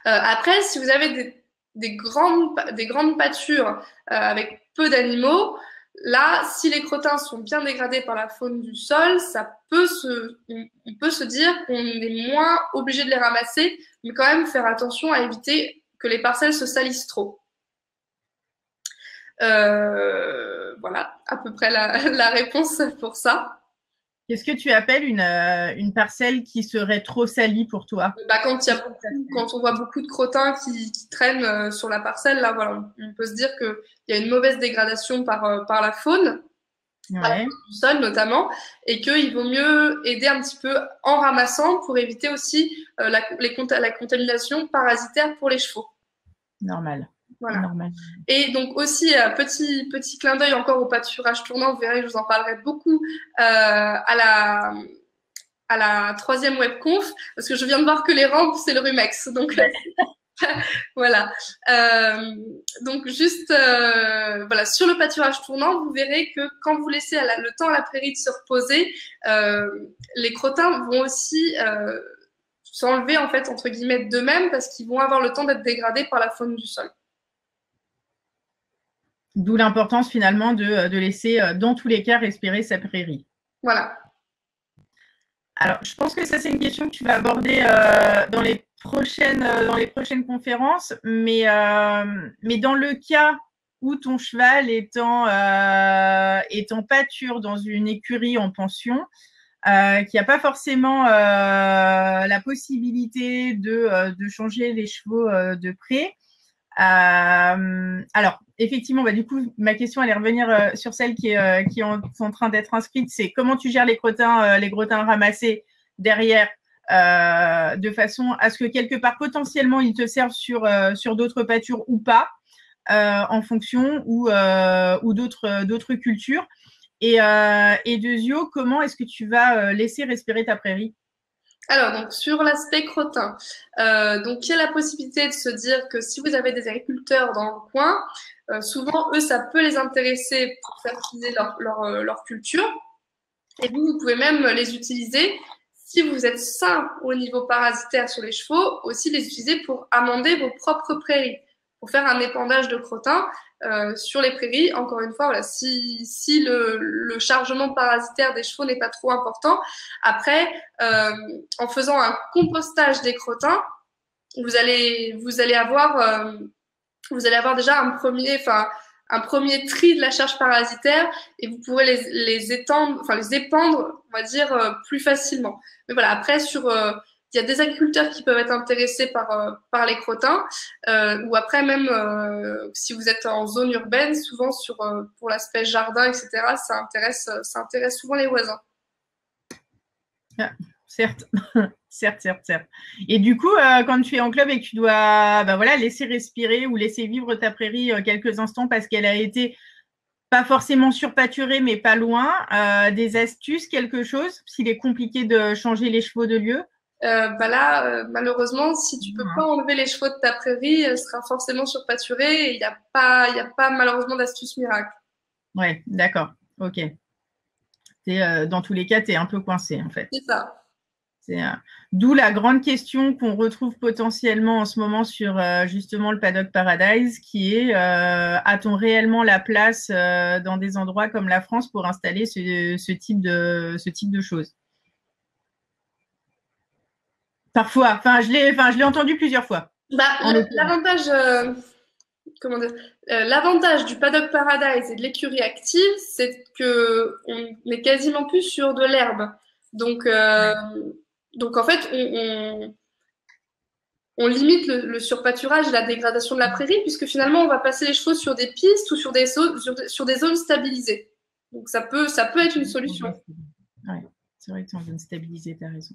Après, si vous avez des grandes pâtures avec peu d'animaux, là, si les crottins sont bien dégradés par la faune du sol, on peut se dire qu'on est moins obligé de les ramasser, mais quand même faire attention à éviter que les parcelles se salissent trop. Voilà, à peu près la réponse pour ça.
Qu'est-ce que tu appelles une parcelle qui serait trop salie pour toi?
Quand on voit beaucoup de crottins qui traînent sur la parcelle, là, voilà, on peut se dire qu'il y a une mauvaise dégradation par la faune, par la faune du sol notamment, et qu'il vaut mieux aider un petit peu en ramassant pour éviter aussi la contamination parasitaire pour les chevaux.
Normal.
Voilà.
Normal.
Et donc aussi, petit clin d'œil encore au pâturage tournant, vous verrez, je vous en parlerai beaucoup à la 3e webconf, parce que je viens de voir que les rampes, c'est le Rumex. Donc, voilà. Donc, juste, voilà, sur le pâturage tournant, vous verrez que quand vous laissez le temps à la prairie de se reposer, les crottins vont aussi s'enlever, en fait, entre guillemets, d'eux-mêmes, parce qu'ils vont avoir le temps d'être dégradés par la faune du sol.
D'où l'importance finalement de laisser dans tous les cas respirer sa prairie.
Voilà.
Alors, je pense que ça, c'est une question que tu vas aborder dans les prochaines conférences, mais dans le cas où ton cheval est en pâture dans une écurie en pension, qu'il n'y a pas forcément la possibilité de changer les chevaux de près. Alors, effectivement, du coup, ma question allait revenir sur celle qui est en train d'être inscrite, c'est comment tu gères les crottins ramassés derrière, de façon à ce que quelque part potentiellement ils te servent sur d'autres pâtures ou pas, en fonction ou d'autres cultures. Et Dezio, comment est-ce que tu vas laisser respirer ta prairie?
Alors, donc, sur l'aspect crottin, donc, il y a la possibilité de se dire que si vous avez des agriculteurs dans le coin, souvent, eux, ça peut les intéresser pour fertiliser leur culture. Et vous pouvez même les utiliser si vous êtes sain au niveau parasitaire sur les chevaux, aussi les utiliser pour amender vos propres prairies, pour faire un épandage de crottin sur les prairies. Encore une fois, voilà, si le chargement parasitaire des chevaux n'est pas trop important, après, en faisant un compostage des crottins, vous allez avoir déjà un premier tri de la charge parasitaire et vous pourrez les épandre, on va dire, plus facilement. Mais voilà, après, il y a des agriculteurs qui peuvent être intéressés par les crottins, ou après même, si vous êtes en zone urbaine, souvent pour l'aspect jardin, etc., ça intéresse souvent les voisins.
Ah, certes. Certes. Et du coup, quand tu es en club et que tu dois laisser respirer ou laisser vivre ta prairie quelques instants parce qu'elle a été pas forcément surpâturée, mais pas loin, des astuces, quelque chose, s'il est compliqué de changer les chevaux de lieu?
Malheureusement, si tu peux pas enlever les chevaux de ta prairie, elle sera forcément surpâturée et il n'y a pas malheureusement d'astuce miracle.
Ouais, d'accord. Ok. Dans tous les cas, tu es un peu coincé en fait.
C'est ça.
D'où la grande question qu'on retrouve potentiellement en ce moment sur justement le Paddock Paradise, qui est a-t-on réellement la place dans des endroits comme la France pour installer ce type de choses? Parfois, je l'ai entendu plusieurs fois.
L'avantage du Paddock Paradise et de l'écurie active, c'est que on est quasiment plus sur de l'herbe. Donc en fait, on limite le surpâturage et la dégradation de la prairie, puisque finalement, on va passer les chevaux sur des pistes ou sur des zones stabilisées. Donc ça peut être une solution.
Ouais, c'est vrai que c'est en zone stabilisée, tu as raison.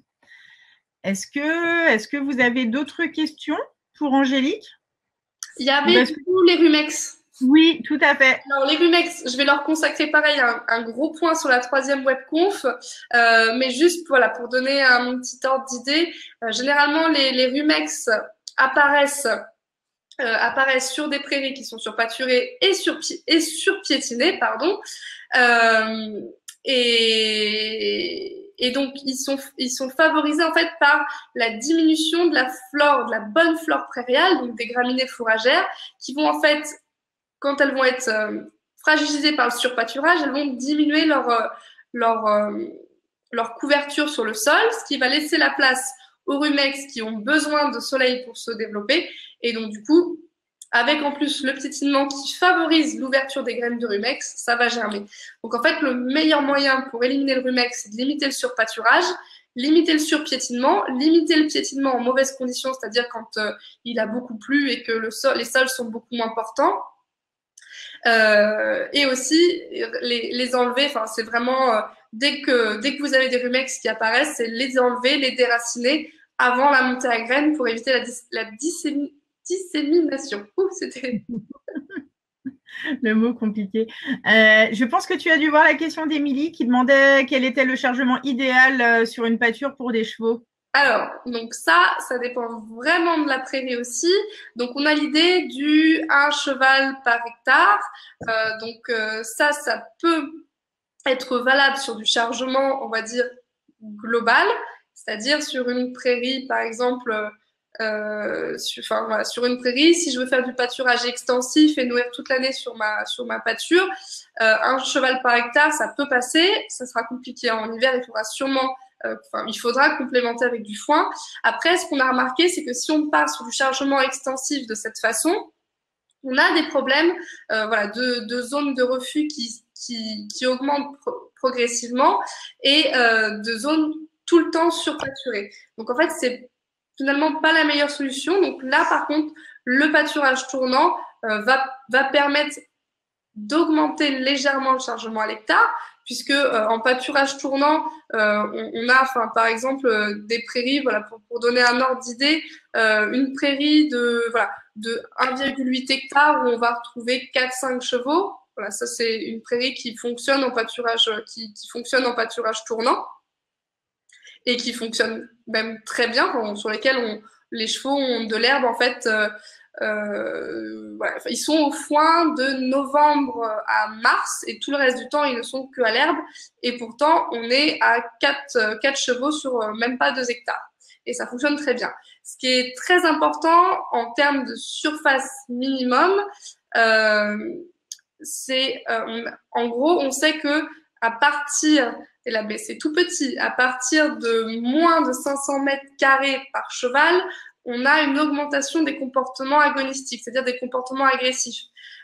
Est-ce que vous avez d'autres questions pour Angélique?
Il y avait les rumex.
Oui, tout à fait.
Alors, les rumex, je vais leur consacrer pareil un gros point sur la 3e webconf, mais juste pour donner un petit ordre d'idée, généralement les rumex apparaissent sur des prairies qui sont surpâturées et surpiétinées, pardon, et donc ils sont favorisés en fait par la diminution de la bonne flore prairiale, donc des graminées fourragères, qui vont en fait, quand elles vont être fragilisées par le surpâturage, elles vont diminuer leur couverture sur le sol, ce qui va laisser la place aux rumex qui ont besoin de soleil pour se développer. Et donc, du coup, avec en plus le piétinement qui favorise l'ouverture des graines de rumex, ça va germer. Donc, en fait, le meilleur moyen pour éliminer le rumex, c'est de limiter le surpâturage, limiter le surpiétinement, limiter le piétinement en mauvaises conditions, c'est-à-dire quand il a beaucoup plu et que les sols sont beaucoup moins portants. Et aussi les enlever, c'est vraiment dès que vous avez des rumex qui apparaissent, c'est les enlever, les déraciner avant la montée à graines pour éviter la dissémination. C'était
le mot compliqué. Je pense que tu as dû voir la question d'Émilie qui demandait quel était le chargement idéal sur une pâture pour des chevaux.
Alors, donc ça dépend vraiment de la prairie aussi. Donc, on a l'idée du 1 cheval par hectare. Ça peut être valable sur du chargement, on va dire, global. C'est-à-dire sur une prairie, par exemple, sur une prairie, si je veux faire du pâturage extensif et nourrir toute l'année sur ma pâture, 1 cheval par hectare, ça peut passer. Ça sera compliqué en hiver, il faudra complémenter avec du foin. Après, ce qu'on a remarqué, c'est que si on part sur du chargement extensif de cette façon, on a des problèmes de zones de reflux qui augmentent progressivement et de zones tout le temps surpâturées. Donc, en fait, c'est finalement pas la meilleure solution. Donc là, par contre, le pâturage tournant va permettre d'augmenter légèrement le chargement à l'hectare, puisque en pâturage tournant, on a, par exemple, des prairies, pour donner un ordre d'idée, une prairie de 1,8 hectares où on va retrouver 4-5 chevaux. Voilà, ça c'est une prairie qui fonctionne en pâturage, qui fonctionne en pâturage tournant et qui fonctionne même très bien, sur lesquels les chevaux ont de l'herbe en fait Voilà. Enfin, ils sont au foin de novembre à mars et tout le reste du temps, ils ne sont que à l'herbe. Et pourtant, on est à 4 chevaux sur même pas 2 hectares. Et ça fonctionne très bien. Ce qui est très important en termes de surface minimum, c'est en gros, on sait que à partir, et là c'est tout petit, à partir de moins de 500 mètres carrés par cheval, on a une augmentation des comportements agonistiques, c'est-à-dire des comportements agressifs.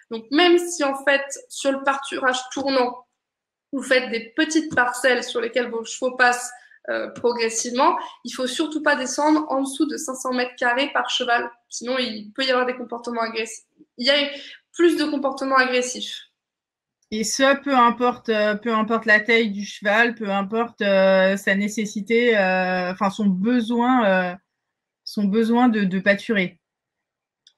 Donc même si en fait sur le pâturage tournant, vous faites des petites parcelles sur lesquelles vos chevaux passent progressivement, il faut surtout pas descendre en dessous de 500 mètres carrés par cheval. Sinon, il peut y avoir des comportements agressifs. Il y a plus de comportements agressifs.
Et ça, peu importe la taille du cheval, peu importe sa nécessité, enfin son besoin de pâturer.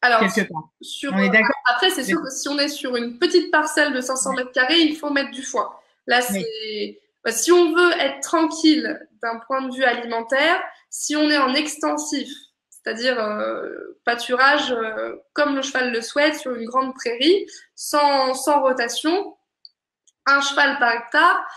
Alors,
quelque part. On est d'accord.
Après, c'est sûr que si on est sur une petite parcelle de 500 mètres carrés, il faut mettre du foin. Là, c'est si on veut être tranquille d'un point de vue alimentaire, si on est en extensif, c'est-à-dire pâturage comme le cheval le souhaite sur une grande prairie, sans rotation, un cheval par hectare,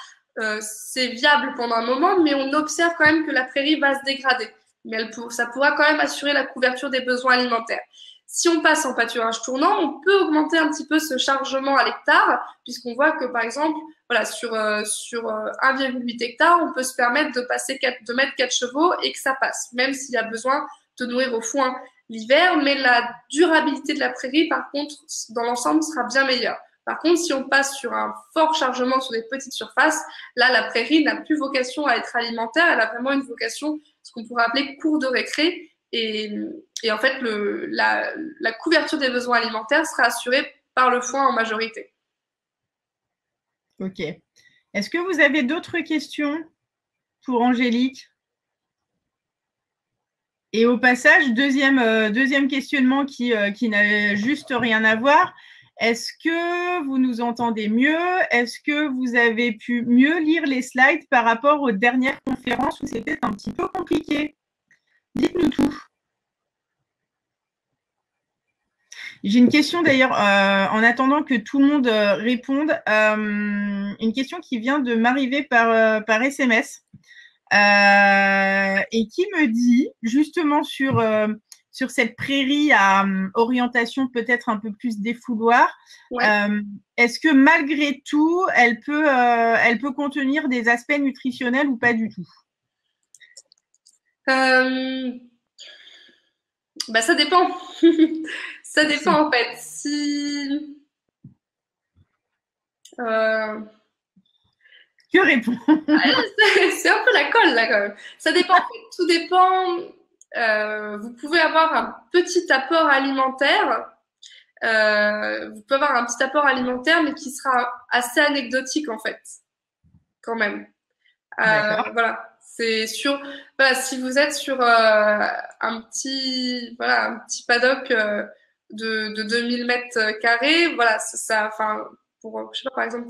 c'est viable pendant un moment, mais on observe quand même que la prairie va se dégrader. Mais ça pourra quand même assurer la couverture des besoins alimentaires. Si on passe en pâturage tournant, on peut augmenter un petit peu ce chargement à l'hectare, puisqu'on voit que, par exemple, voilà, sur 1,8 hectare, on peut se permettre de mettre 4 chevaux et que ça passe, même s'il y a besoin de nourrir au foin l'hiver, mais la durabilité de la prairie, par contre, dans l'ensemble, sera bien meilleure. Par contre, si on passe sur un fort chargement sur des petites surfaces, là, la prairie n'a plus vocation à être alimentaire, elle a vraiment une vocation, ce qu'on pourrait appeler cours de récré. Et en fait, la couverture des besoins alimentaires sera assurée par le foin en majorité.
Ok. Est-ce que vous avez d'autres questions pour Angélique? Et au passage, deuxième questionnement qui n'a juste rien à voir. Est-ce que vous nous entendez mieux? Est-ce que vous avez pu mieux lire les slides par rapport aux dernières conférences où c'était un petit peu compliqué? Dites-nous tout. J'ai une question d'ailleurs, en attendant que tout le monde réponde, une question qui vient de m'arriver par SMS et qui me dit justement sur cette prairie à orientation peut-être un peu plus défouloir, est-ce que malgré tout, elle peut contenir des aspects nutritionnels ou pas du tout?
Ça dépend. Ça dépend en fait. Si
que répond?
C'est un peu la colle là quand même. Ça dépend. En fait. Tout dépend. Vous pouvez avoir un petit apport alimentaire. Vous pouvez avoir un petit apport alimentaire, mais qui sera assez anecdotique en fait, quand même. Voilà. C'est sûr. Voilà, si vous êtes sur un petit paddock de 2000 mètres carrés, voilà, enfin, je sais pas, par exemple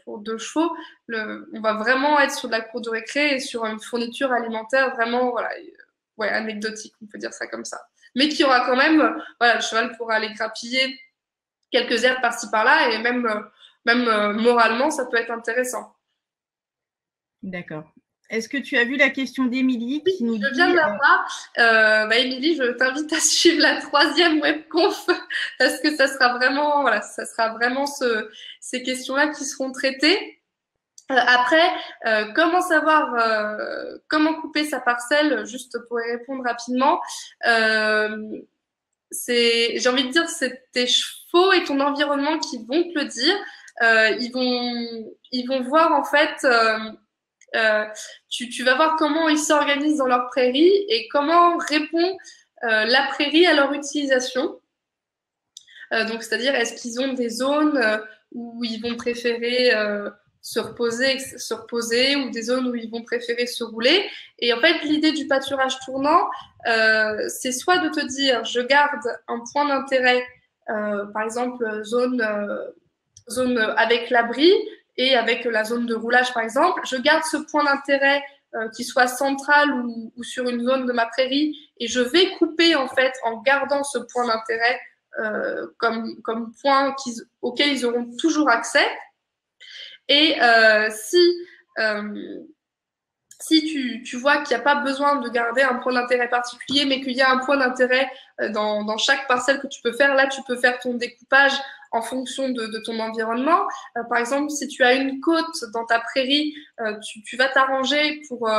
pour 2 chevaux, on va vraiment être sur de la cour de récré et sur une fourniture alimentaire vraiment, voilà, anecdotique, on peut dire ça comme ça. Mais qui aura quand même, voilà, le cheval pourra aller grappiller quelques herbes par-ci par-là et même moralement, ça peut être intéressant.
D'accord. Est-ce que tu as vu la question d'Émilie qui nous dit…
Je viens de la voir. Émilie, je t'invite à suivre la 3e webconf parce que ça sera vraiment, ces questions-là qui seront traitées. Après, comment savoir comment couper sa parcelle, juste pour y répondre rapidement. J'ai envie de dire, c'est tes chevaux et ton environnement qui vont te le dire. Ils vont voir en fait… tu vas voir comment ils s'organisent dans leur prairie et comment répond la prairie à leur utilisation. Donc, c'est-à-dire, est-ce qu'ils ont des zones où ils vont préférer se reposer ou des zones où ils vont préférer se rouler. Et en fait, l'idée du pâturage tournant, c'est soit de te dire, je garde un point d'intérêt, par exemple, zone avec l'abri, et avec la zone de roulage, par exemple, je garde ce point d'intérêt qui soit central ou sur une zone de ma prairie, et je vais couper en fait en gardant ce point d'intérêt comme point auquel ils auront toujours accès. Et si tu vois qu'il n'y a pas besoin de garder un point d'intérêt particulier, mais qu'il y a un point d'intérêt dans chaque parcelle que tu peux faire, là, tu peux faire ton découpage en fonction de ton environnement. Par exemple, si tu as une côte dans ta prairie, tu vas t'arranger pour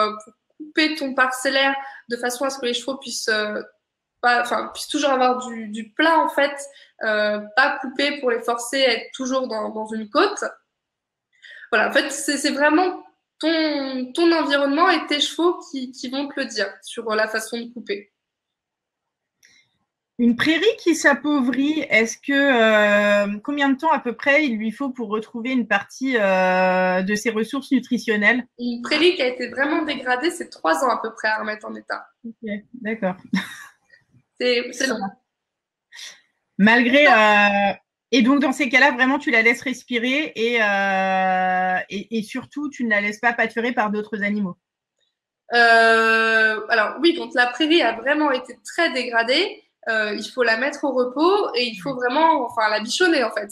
couper ton parcellaire de façon à ce que les chevaux puissent toujours avoir du plat, en fait, pas couper pour les forcer à être toujours dans une côte. Voilà, en fait, c'est vraiment ton environnement et tes chevaux qui vont te le dire sur la façon de couper.
Une prairie qui s'appauvrit, est-ce que combien de temps à peu près il lui faut pour retrouver une partie de ses ressources nutritionnelles?
Une prairie qui a été vraiment dégradée, c'est 3 ans à peu près à remettre en état.
Ok, d'accord.
C'est long.
Malgré et donc dans ces cas-là, vraiment tu la laisses respirer et surtout tu ne la laisses pas pâturer par d'autres animaux.
Alors oui, quand la prairie a vraiment été très dégradée, il faut la mettre au repos et il faut vraiment, la bichonner en fait.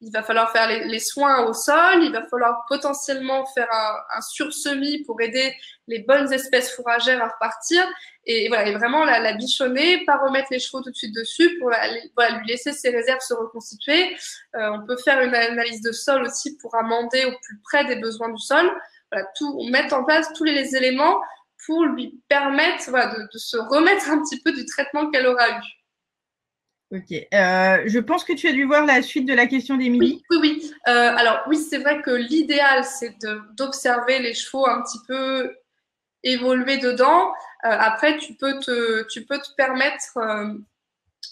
Il va falloir faire les soins au sol, il va falloir potentiellement faire un sursemis pour aider les bonnes espèces fourragères à repartir et voilà, et vraiment la bichonner, pas remettre les chevaux tout de suite dessus pour lui laisser ses réserves se reconstituer. On peut faire une analyse de sol aussi pour amender au plus près des besoins du sol. Voilà, mettre en place tous les éléments pour lui permettre de se remettre un petit peu du traitement qu'elle aura eu.
Ok. Je pense que tu as dû voir la suite de la question d'Émilie.
Oui. Alors oui, c'est vrai que l'idéal, c'est d'observer les chevaux un petit peu évoluer dedans. Après, tu peux te permettre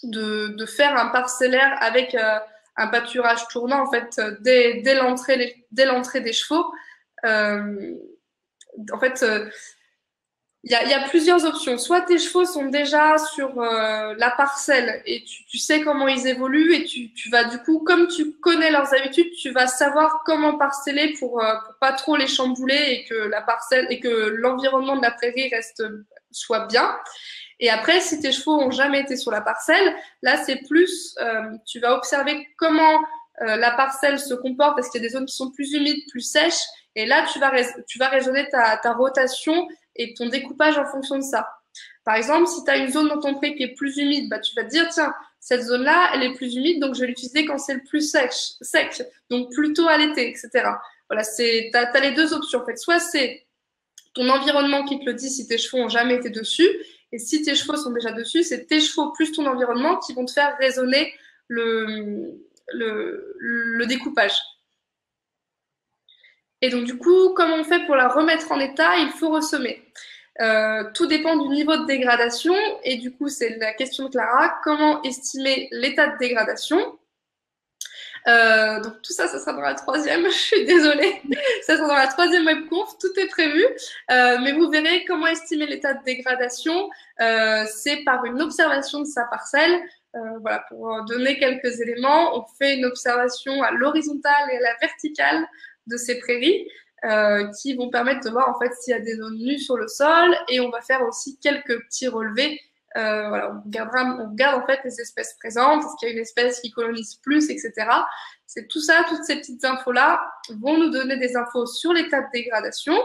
de faire un parcellaire avec un pâturage tournant en fait dès l'entrée des chevaux. En fait, il y a plusieurs options. Soit tes chevaux sont déjà sur la parcelle et tu sais comment ils évoluent et tu vas du coup, comme tu connais leurs habitudes, tu vas savoir comment parceller pour pas trop les chambouler et que la parcelle et que l'environnement de la prairie soit bien. Et après, si tes chevaux ont jamais été sur la parcelle, là c'est plus, tu vas observer comment la parcelle se comporte. Est-ce qu'il y a des zones qui sont plus humides, plus sèches? Et là, tu vas raisonner ta rotation et ton découpage en fonction de ça. Par exemple, si tu as une zone dans ton pré qui est plus humide, tu vas te dire, tiens, cette zone-là, elle est plus humide, donc je vais l'utiliser quand c'est le plus sec, donc plutôt à l'été, etc. Voilà, tu as les deux options. En fait, soit c'est ton environnement qui te le dit si tes chevaux n'ont jamais été dessus, et si tes chevaux sont déjà dessus, c'est tes chevaux plus ton environnement qui vont te faire raisonner le découpage. Et donc, du coup, comme on fait pour la remettre en état, il faut ressemer. Tout dépend du niveau de dégradation. Et du coup, c'est la question de Clara. Comment estimer l'état de dégradation? Donc, tout ça sera dans la 3e. Je suis désolée. Ça sera dans la 3e webconf. Tout est prévu. Mais vous verrez comment estimer l'état de dégradation. C'est par une observation de sa parcelle. Voilà, pour donner quelques éléments, on fait une observation à l'horizontale et à la verticale de ces prairies qui vont permettre de voir en fait s'il y a des zones nues sur le sol et on va faire aussi quelques petits relevés. Voilà, on regarde en fait les espèces présentes, est-ce qu'il y a une espèce qui colonise plus, etc. C'est tout ça, toutes ces petites infos-là vont nous donner des infos sur l'état de dégradation.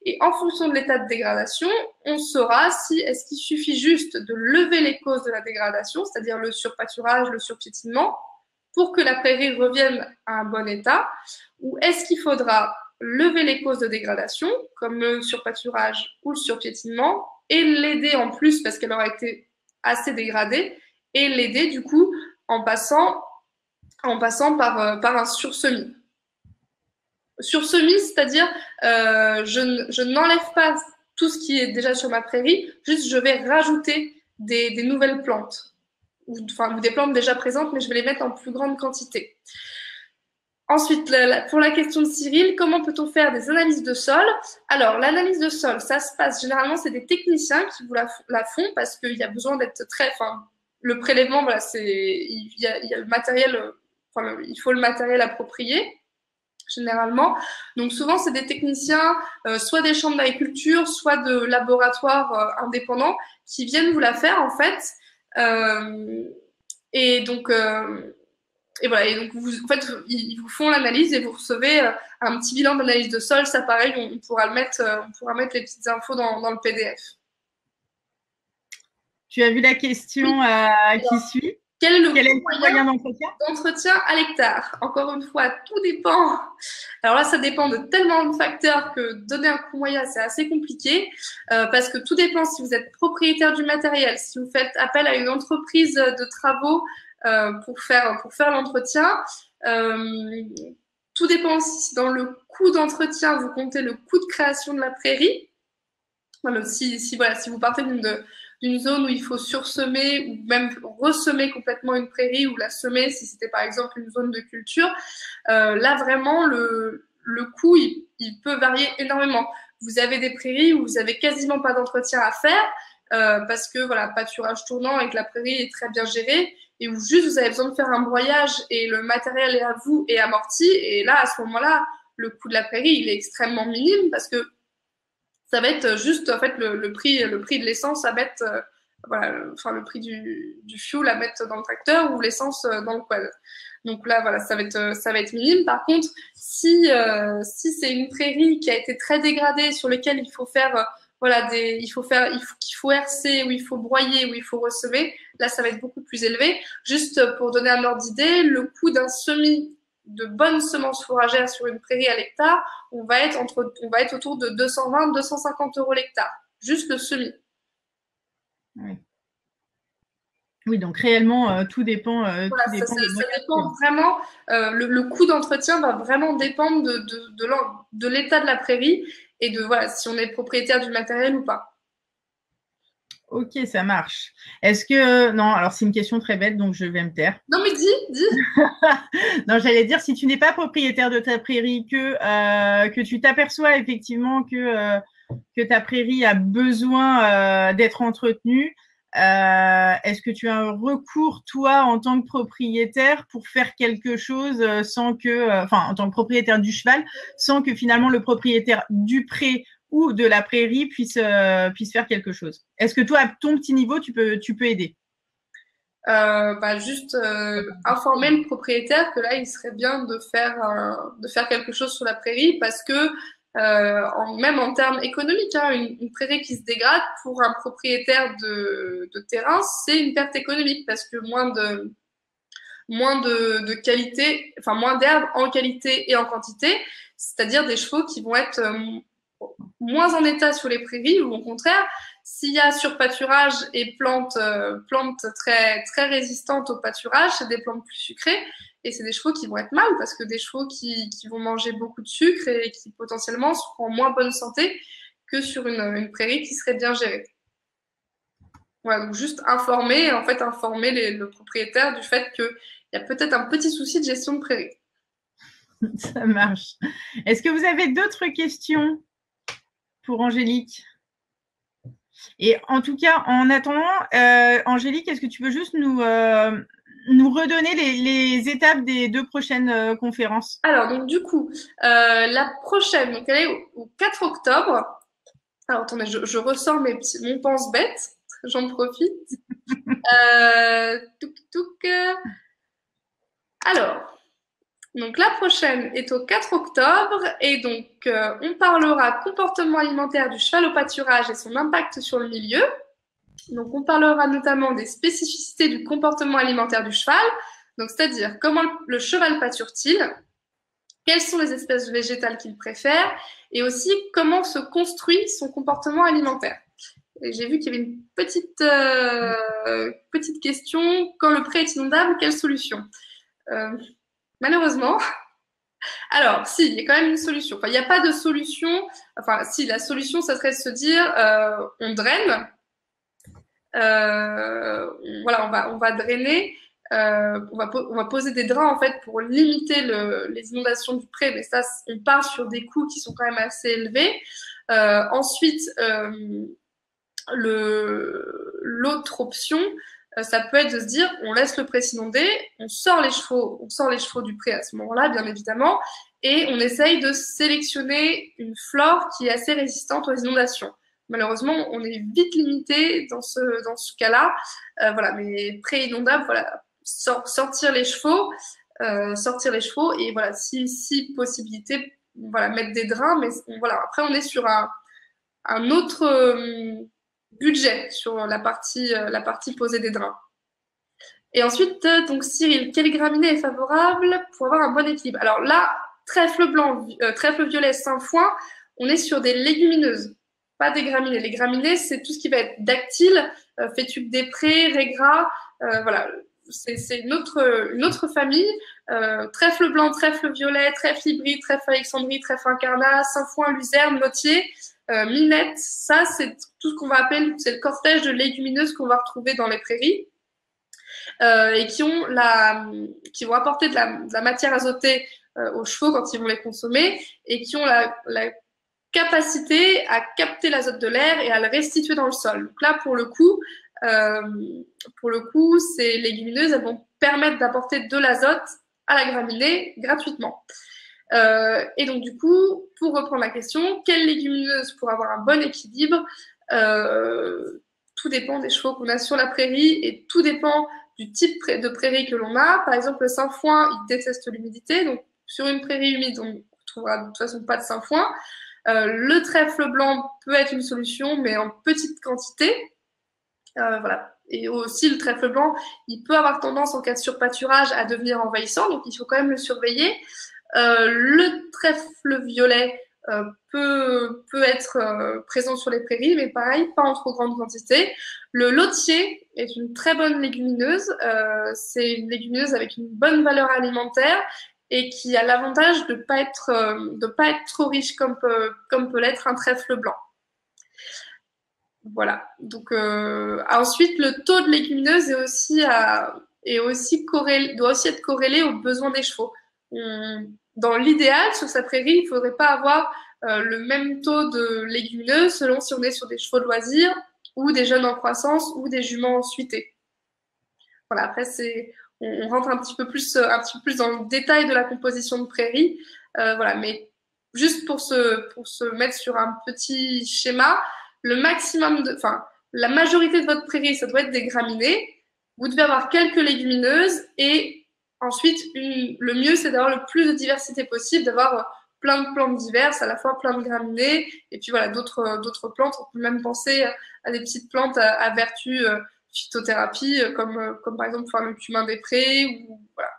Et en fonction de l'état de dégradation, on saura si est-ce qu'il suffit juste de lever les causes de la dégradation, c'est-à-dire le surpâturage, le surpiétinement, pour que la prairie revienne à un bon état, ou est-ce qu'il faudra lever les causes de dégradation, comme le surpâturage ou le surpiétinement, et l'aider en plus parce qu'elle aura été assez dégradée, et l'aider du coup en passant par un sursemis. Sursemis, c'est-à-dire je n'enlève pas tout ce qui est déjà sur ma prairie, juste je vais rajouter des nouvelles plantes. Ou des plantes déjà présentes, mais je vais les mettre en plus grande quantité. Ensuite, pour la question de Cyril, comment peut-on faire des analyses de sol? Alors, l'analyse de sol, ça se passe, généralement, c'est des techniciens qui vous la font parce qu'il y a besoin d'être le prélèvement, voilà, il y a le matériel, il faut le matériel approprié. généralement. Donc souvent, c'est des techniciens, soit des chambres d'agriculture, soit de laboratoires indépendants qui viennent vous la faire en fait. Et donc en fait, ils vous font l'analyse et vous recevez un petit bilan d'analyse de sol. Ça, pareil, on pourra mettre les petites infos dans le PDF.
Tu as vu la question qui suit?
Quel est le
moyen
d'entretien à l'hectare? Encore une fois, tout dépend. Alors là, ça dépend de tellement de facteurs que donner un coût moyen, c'est assez compliqué parce que tout dépend si vous êtes propriétaire du matériel, si vous faites appel à une entreprise de travaux pour faire l'entretien. Tout dépend aussi si dans le coût d'entretien, vous comptez le coût de création de la prairie. Voilà, si vous partez d'une zone où il faut sursemer ou même ressemer complètement une prairie ou la semer si c'était par exemple une zone de culture, là vraiment le coût il peut varier énormément. Vous avez des prairies où vous avez quasiment pas d'entretien à faire parce que voilà, pâturage tournant et que la prairie est très bien gérée et où juste vous avez besoin de faire un broyage et le matériel est à vous et amorti, et là à ce moment-là le coût de la prairie il est extrêmement minime parce que ça va être juste en fait le prix de l'essence à mettre, le prix du fuel à mettre dans le tracteur ou l'essence dans le quad. Donc là voilà, ça va être minime. Par contre, si c'est une prairie qui a été très dégradée sur laquelle il faut faire qu'il faut hercer, où il faut broyer, où il faut ressemer, là ça va être beaucoup plus élevé. Juste pour donner un ordre d'idée, le coût d'un semis de bonnes semences fourragères sur une prairie à l'hectare, on va être autour de 220-250 € l'hectare, juste le semis.
Oui, donc réellement, tout dépend.
Ça dépend vraiment. Le coût d'entretien va vraiment dépendre de l'état de la prairie et de si on est propriétaire du matériel ou pas.
Ok, ça marche. Est-ce que… Non, alors c'est une question très bête, donc je vais me taire.
Non, mais dis
Non, j'allais dire, si tu n'es pas propriétaire de ta prairie, que tu t'aperçois effectivement que ta prairie a besoin d'être entretenue, est-ce que tu as un recours, toi, en tant que propriétaire, pour faire quelque chose sans que… en tant que propriétaire du cheval, sans que finalement le propriétaire du pré ou de la prairie puisse faire quelque chose. Est-ce que toi, à ton petit niveau, tu peux aider?
Juste informer le propriétaire que là, il serait bien de faire quelque chose sur la prairie parce que même en termes économiques, une prairie qui se dégrade pour un propriétaire de terrain, c'est une perte économique parce que moins de qualité, enfin moins d'herbe en qualité et en quantité, c'est-à-dire des chevaux qui vont être moins en état sur les prairies, ou au contraire, s'il y a surpâturage et plantes très, très résistantes au pâturage, c'est des plantes plus sucrées et c'est des chevaux qui vont être mal parce que des chevaux qui vont manger beaucoup de sucre et qui potentiellement seront en moins bonne santé que sur une prairie qui serait bien gérée. Voilà, donc juste informer le propriétaire du fait qu'il y a peut-être un petit souci de gestion de prairie.
Ça marche. Est-ce que vous avez d'autres questions pour Angélique? Et en tout cas, en attendant, Angélique, est-ce que tu peux juste nous redonner les étapes des 2 prochaines conférences?
Alors, donc du coup, la prochaine, donc elle est au 4 octobre. Alors, attendez, je ressors mon pense-bête. J'en profite. Alors, donc la prochaine est au 4 octobre et donc on parlera comportement alimentaire du cheval au pâturage et son impact sur le milieu. Donc on parlera notamment des spécificités du comportement alimentaire du cheval, donc c'est-à-dire comment le cheval pâture-t-il, quelles sont les espèces végétales qu'il préfère et aussi comment se construit son comportement alimentaire. Et j'ai vu qu'il y avait une petite question, quand le pré est inondable, quelle solution? Malheureusement, alors, si, il y a quand même une solution. Enfin, il n'y a pas de solution. Enfin, si, la solution, ça serait de se dire, on draine. On va drainer. On va poser des drains, en fait, pour limiter les inondations du pré. Mais ça, on part sur des coûts qui sont quand même assez élevés. Ensuite, l'autre option, ça peut être de se dire, on laisse le pré s'inonder, on sort les chevaux du pré à ce moment-là, bien évidemment, et on essaye de sélectionner une flore qui est assez résistante aux inondations. Malheureusement, on est vite limité dans ce cas-là. Voilà, mais pré-inondable, voilà, sortir les chevaux et voilà, si possibilité, voilà, mettre des drains, mais voilà, après on est sur un autre budget sur la partie poser des drains. Et ensuite, donc Cyril, quelle graminée est favorable pour avoir un bon équilibre? Alors là, trèfle blanc, trèfle violet, sainfoin, on est sur des légumineuses, pas des graminées. Les graminées, c'est tout ce qui va être dactyle, fétuque des prés, régras, voilà, c'est une autre famille. Trèfle blanc, trèfle violet, trèfle hybride, trèfle alexandrie, trèfle incarnat, sainfoin, luzerne, notier, minette. Ça, c'est tout ce qu'on va appeler, c'est le cortège de légumineuses qu'on va retrouver dans les prairies. Et qui vont apporter de la matière azotée aux chevaux quand ils vont les consommer et qui ont la capacité à capter l'azote de l'air et à le restituer dans le sol. Donc là, pour le coup, ces légumineuses, elles vont permettre d'apporter de l'azote à la graminée gratuitement. Et donc du coup, pour reprendre la question, quelle légumineuse pour avoir un bon équilibre? Tout dépend des chevaux qu'on a sur la prairie et tout dépend du type de prairie que l'on a. Par exemple, le sainfoin, il déteste l'humidité. Donc, sur une prairie humide, on ne trouvera de toute façon pas de sainfoin. Le trèfle blanc peut être une solution, mais en petite quantité. Voilà. Et aussi, le trèfle blanc, il peut avoir tendance, en cas de surpâturage, à devenir envahissant. Donc, il faut quand même le surveiller. Le trèfle violet peut être présent sur les prairies, mais pareil, pas en trop grande quantité. Le lotier est une très bonne légumineuse. C'est une légumineuse avec une bonne valeur alimentaire et qui a l'avantage de pas être trop riche comme peut l'être un trèfle blanc. Voilà. Donc ensuite, le taux de légumineuse doit aussi être corrélé aux besoins des chevaux. Dans l'idéal, sur sa prairie, il ne faudrait pas avoir le même taux de légumineuses selon si on est sur des chevaux de loisirs ou des jeunes en croissance ou des juments suités. Voilà, après, on rentre un petit peu plus dans le détail de la composition de prairie. Voilà, mais juste pour se mettre sur un petit schéma, la majorité de votre prairie, ça doit être des graminées. Vous devez avoir quelques légumineuses et ensuite, le mieux, c'est d'avoir le plus de diversité possible, d'avoir plein de plantes diverses, à la fois plein de graminées, et puis voilà, d'autres plantes. On peut même penser à des petites plantes à vertu phytothérapie, comme par exemple le cumin des prés, ou voilà,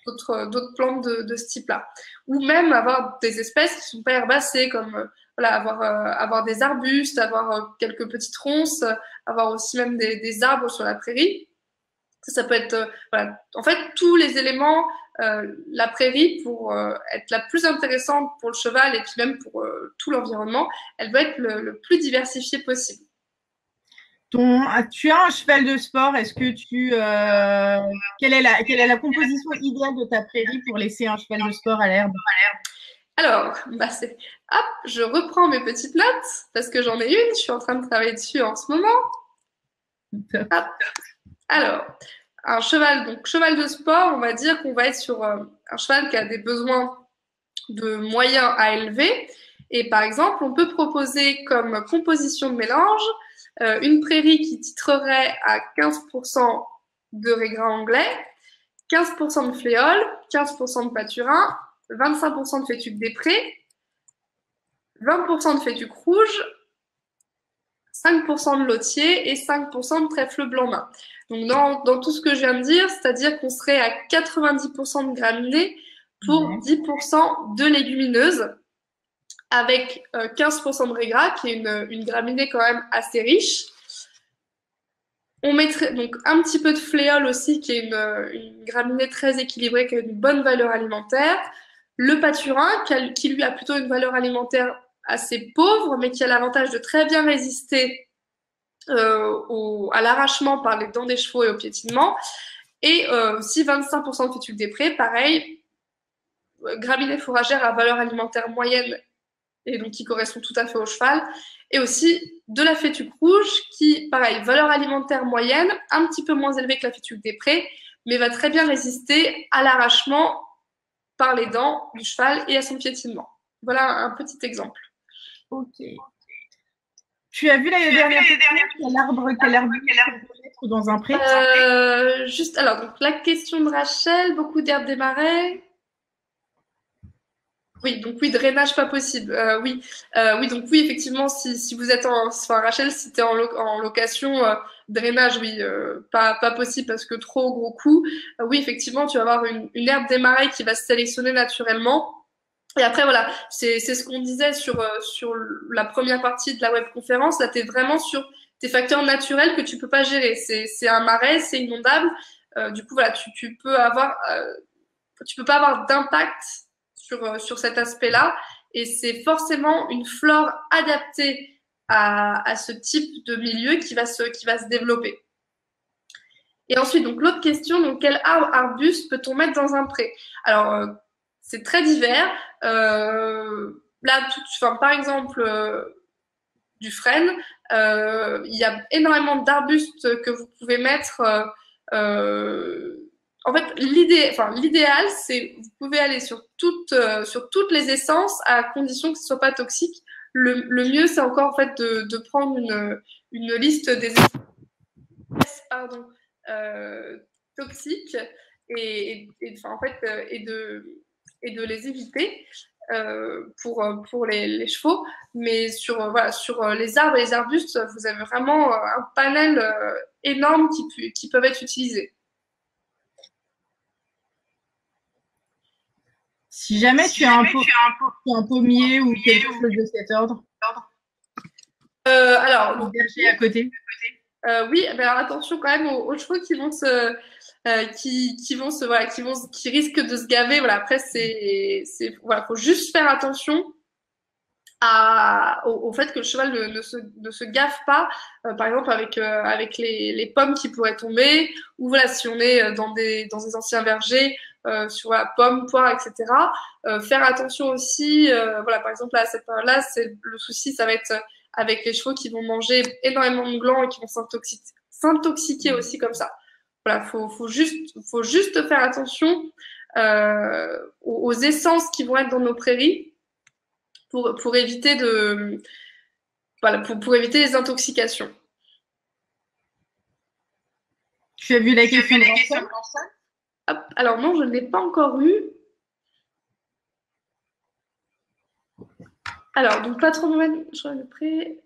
d'autres plantes de ce type-là. Ou même avoir des espèces qui ne sont pas herbacées, comme voilà, avoir des arbustes, avoir quelques petites ronces, avoir aussi même des arbres sur la prairie. Ça peut être, voilà, en fait, tous les éléments, la prairie, pour être la plus intéressante pour le cheval et puis même pour tout l'environnement, elle doit être le plus diversifiée possible.
Tu as un cheval de sport, est-ce que quelle est la composition idéale de ta prairie pour laisser un cheval de sport à l'herbe?
Alors, je reprends mes petites notes parce que j'en ai une, je suis en train de travailler dessus en ce moment. Hop. Alors, un cheval de sport, on va dire qu'on va être sur un cheval qui a des besoins de moyens à élever. Et par exemple, on peut proposer comme composition de mélange une prairie qui titrerait à 15% de régras anglais, 15% de fléole, 15% de pâturin, 25% de fétuque des prés, 20% de fétuque rouge, 5% de lotier et 5% de trèfle blanc main. Donc, dans tout ce que je viens de dire, c'est-à-dire qu'on serait à 90% de graminées pour 10% de légumineuses, avec 15% de régras, qui est une graminée quand même assez riche. On mettrait donc un petit peu de fléole aussi, qui est une graminée très équilibrée, qui a une bonne valeur alimentaire. Le pâturin, qui lui a plutôt une valeur alimentaire assez pauvre, mais qui a l'avantage de très bien résister à l'arrachement par les dents des chevaux et au piétinement. Et aussi 25% de fétuque des prés, pareil, graminée fourragère à valeur alimentaire moyenne et donc qui correspond tout à fait au cheval. Et aussi de la fétuque rouge qui, pareil, valeur alimentaire moyenne, un petit peu moins élevée que la fétuque des prés, mais va très bien résister à l'arrachement par les dents du cheval et à son piétinement. Voilà un petit exemple.
Ok. Tu as vu la dernière quel arbre mettre dans un pré?
Juste, alors, donc, la question de Rachel, beaucoup d'herbes des marais. Oui, donc oui, drainage pas possible. Oui, donc oui, effectivement, si vous êtes enfin Rachel, si tu es en location, drainage, oui, pas possible parce que trop gros coût. Oui, effectivement, tu vas avoir une herbe des marais qui va se sélectionner naturellement. Et après, voilà, c'est ce qu'on disait sur la première partie de la webconférence. Là, tu es vraiment sur tes facteurs naturels que tu peux pas gérer. C'est un marais, c'est inondable. Du coup, voilà, tu peux pas avoir d'impact sur cet aspect-là. Et c'est forcément une flore adaptée à ce type de milieu qui va se développer. Et ensuite, donc l'autre question, donc quel arbuste peut-on mettre dans un pré? Alors, c'est très divers. Là, par exemple, du frêne, il y a énormément d'arbustes que vous pouvez mettre. En fait, l'idéal, c'est vous pouvez aller sur toutes les essences à condition que ce soit pas toxique. Le mieux, c'est encore en fait de prendre une liste des espèces, toxiques et de les éviter pour les chevaux. Mais sur les arbres et les arbustes, vous avez vraiment un panel énorme qui peuvent être utilisés.
Si jamais tu as un pommier ou quelque chose de cet ordre,
alors,
berger à côté.
Oui, mais alors attention quand même aux chevaux qui risquent de se gaver. Voilà, après faut juste faire attention au fait que le cheval ne se gaffe pas, par exemple avec les pommes qui pourraient tomber, ou voilà, si on est dans des anciens vergers, sur pommes, poires, etc. Faire attention aussi, par exemple là, à cette période-là, le souci, ça va être avec les chevaux qui vont manger énormément de glands et qui vont s'intoxiquer aussi comme ça. Voilà, faut juste faire attention aux essences qui vont être dans nos prairies pour éviter pour éviter les intoxications.
Tu as vu la question de Rachel?
Alors non, je ne l'ai pas encore eu. Alors, donc pas trop mauvais choix de près.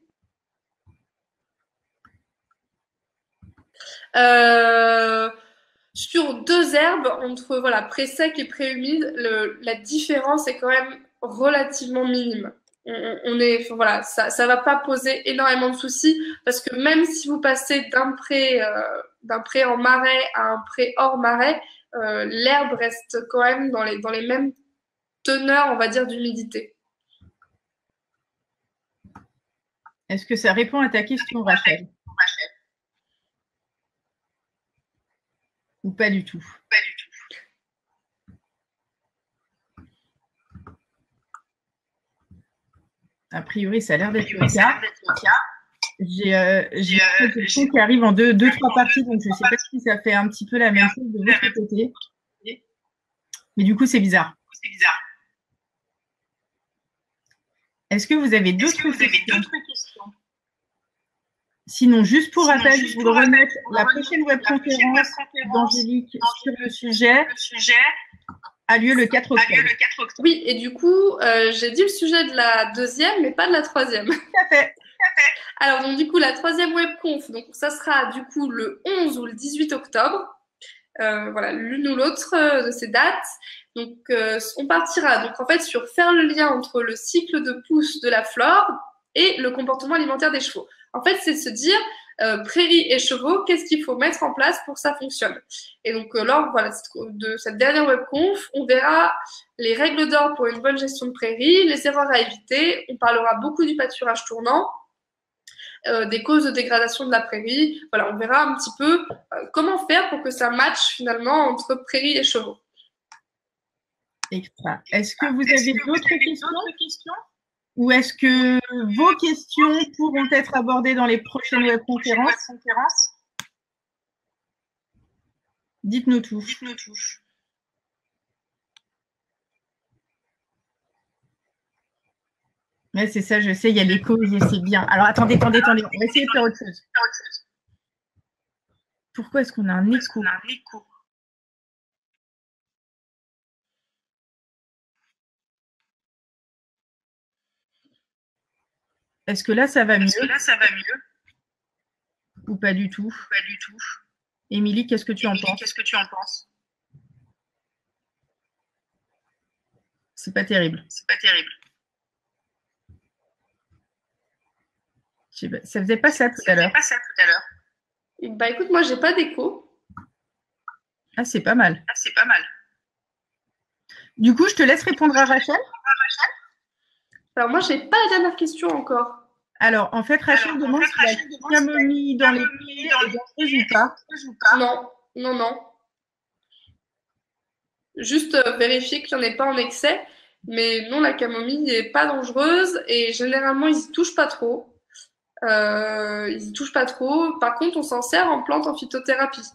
Sur deux herbes, entre pré-sec et pré-humide, la différence est quand même relativement minime. Ça va pas poser énormément de soucis parce que même si vous passez d'un pré en marais à un pré hors marais, l'herbe reste quand même dans les mêmes teneurs, on va dire, d'humidité.
Est-ce que ça répond à ta question, Rachel? Ou pas du tout?
Pas du tout.
A priori, ça a l'air d'être le cas. J'ai une question qui arrive en deux, trois parties, donc je ne sais pas si ça fait un petit peu la même chose de votre côté. Mais du coup, c'est bizarre. Est-ce que vous avez d'autres questions? Sinon, juste pour rappel, je vous le remettre, la prochaine webconférence d'Angélique sur le sujet a lieu le 4 octobre.
Oui, et du coup, j'ai dit le sujet de la deuxième, mais pas de la troisième.
Tout à fait.
Alors, donc, du coup, la troisième webconf, donc, ça sera du coup le 11 ou le 18 octobre. L'une ou l'autre de ces dates. Donc, on partira donc en fait sur faire le lien entre le cycle de pousse de la flore et le comportement alimentaire des chevaux. En fait, c'est de se dire prairies et chevaux, qu'est-ce qu'il faut mettre en place pour que ça fonctionne. Et donc, lors de cette dernière webconf, on verra les règles d'or pour une bonne gestion de prairies, les erreurs à éviter. On parlera beaucoup du pâturage tournant. Des causes de dégradation de la prairie. Voilà, on verra un petit peu comment faire pour que ça matche finalement entre prairie et chevaux.
Extra. Est-ce que vous avez d'autres questions? Ou est-ce que vos questions pourront être abordées dans les prochaines webconférences? Dites-nous tout. Ouais, c'est ça, je sais, il y a l'écho, je sais bien. Alors, attendez, on va essayer de faire autre chose. Pourquoi est-ce qu'on a un écho? Est-ce que là, ça va mieux? Ou pas du tout? Émilie, qu'est-ce que tu en penses? C'est pas terrible. Ça faisait pas ça tout à l'heure.
Bah écoute, moi j'ai pas d'écho.
Ah, c'est pas mal. Du coup, je te laisse répondre à Rachel.
Alors moi j'ai pas la dernière question encore.
Alors, en fait, Rachel demande si la camomille dans les pieds est dangereuse ou pas.
Non. Juste vérifier qu'il n'y en ait pas en excès. Mais non, la camomille n'est pas dangereuse et généralement ils y touchent pas trop. Par contre, on s'en sert en plante en phytothérapie.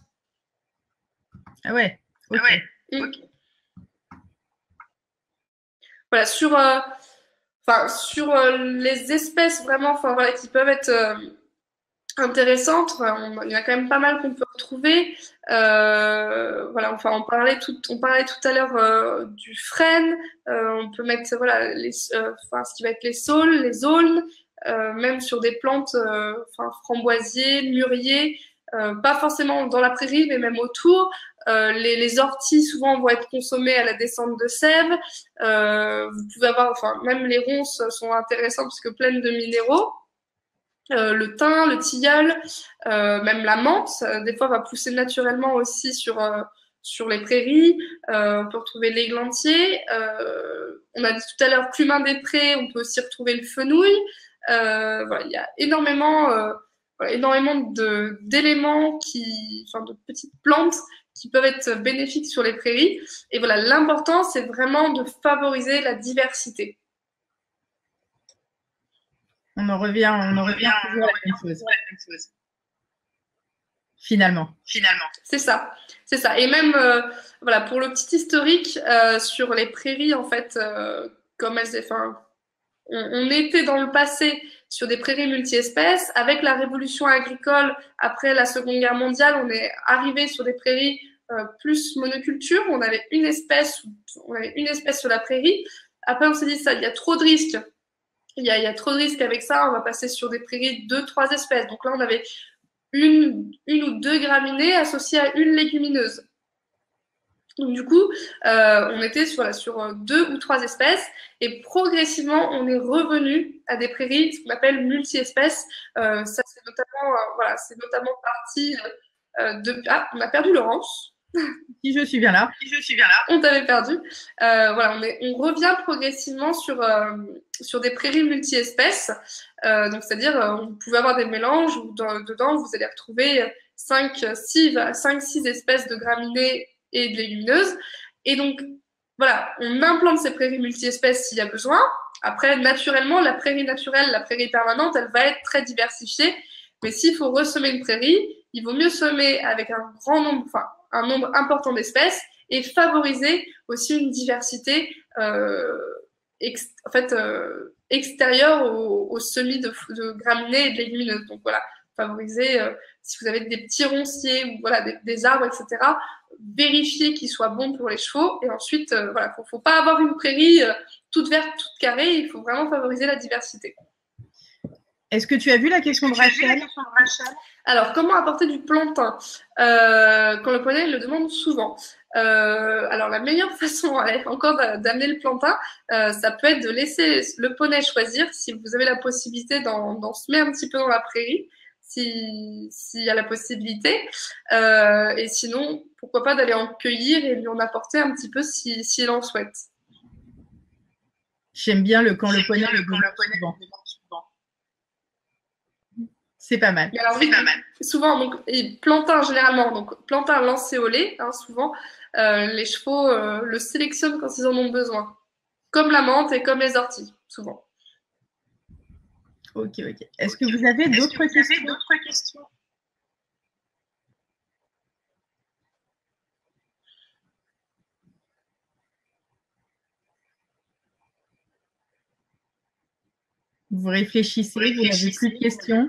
Ah ouais. Ok.
Voilà, sur les espèces vraiment, qui peuvent être intéressantes, il y en a quand même pas mal qu'on peut retrouver. On parlait tout à l'heure du frêne. On peut mettre ce qui va être les saules, les aulnes, même sur des plantes, framboisiers, mûriers, pas forcément dans la prairie, mais même autour. Les orties souvent vont être consommées à la descente de sève. Vous pouvez avoir, même les ronces sont intéressantes parce que pleines de minéraux. Le thym, le tilleul, même la menthe, des fois va pousser naturellement aussi sur les prairies. On peut retrouver l'églantier. On a dit tout à l'heure cumin des prés, on peut aussi retrouver le fenouil. Il y a énormément d'éléments de petites plantes qui peuvent être bénéfiques sur les prairies. Et voilà, l'important, c'est vraiment de favoriser la diversité.
On en revient toujours à la même chose. Finalement.
C'est ça. Et même, pour le petit historique, sur les prairies, en fait, comme elles, on était dans le passé sur des prairies multi-espèces. Avec la révolution agricole, après la Seconde Guerre mondiale, on est arrivé sur des prairies plus monoculture. On avait une espèce sur la prairie. Après, on s'est dit ça, il y a trop de risques. Il y a trop de risques avec ça. On va passer sur des prairies de 3 espèces. Donc là, on avait une ou deux graminées associées à une légumineuse. Donc du coup, on était sur 2 ou 3 espèces et progressivement, on est revenu à des prairies, ce qu'on appelle multi-espèces. Ça, c'est notamment parti de... Ah, on a perdu Laurence.
Si je suis bien là.
On t'avait perdu. On revient progressivement sur des prairies multi-espèces. Donc, c'est-à-dire, vous pouvez avoir des mélanges où dedans, vous allez retrouver 5-6 espèces de graminées et de légumineuses. Et donc, voilà, on implante ces prairies multi-espèces s'il y a besoin. Après, naturellement, la prairie naturelle, la prairie permanente, elle va être très diversifiée. Mais s'il faut ressemer une prairie, il vaut mieux semer avec un nombre important d'espèces et favoriser aussi une diversité extérieure au semis de graminées et de légumineuses. Donc voilà, favoriser, si vous avez des petits ronciers ou des arbres, etc., vérifier qu'ils soient bons pour les chevaux. Et ensuite, faut pas avoir une prairie toute verte, toute carrée. Il faut vraiment favoriser la diversité.
Est-ce que tu as vu la question de Rachel?
Alors, comment apporter du plantain quand le poney le demande souvent? Alors, la meilleure façon encore d'amener le plantain, ça peut être de laisser le poney choisir si vous avez la possibilité d'en semer un petit peu dans la prairie, s'il y a la possibilité. Et sinon, pourquoi pas d'aller en cueillir et lui en apporter un petit peu s'il en souhaite.
J'aime bien quand le poney le demande souvent. C'est pas mal.
Mais alors, souvent, donc, et plantain généralement, donc plantain lancé au lait, souvent, les chevaux le sélectionnent quand ils en ont besoin. Comme la menthe et comme les orties, souvent.
Ok. Est-ce que vous avez d'autres questions? Vous réfléchissez, vous n'avez plus de questions.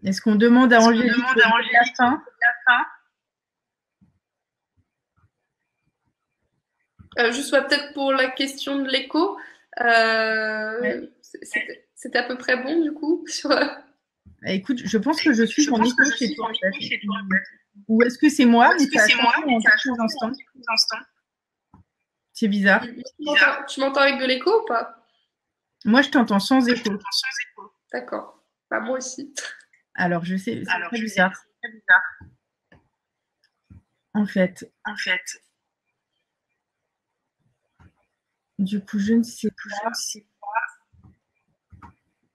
Est-ce qu'on demande à Angélique la fin?
Juste peut-être pour la question de l'écho,
Ouais.
c'était à peu près bon du coup sur.
Écoute, je pense que je suis en écho chez toi en fait. Ou est-ce que c'est moi, mais ça a changé en quelques instants. C'est bizarre.
Tu m'entends avec de l'écho ou pas?
Moi, je t'entends sans écho.
D'accord. Bah, moi aussi.
Alors, je sais, c'est très bizarre. En fait. Du coup, je ne sais pas.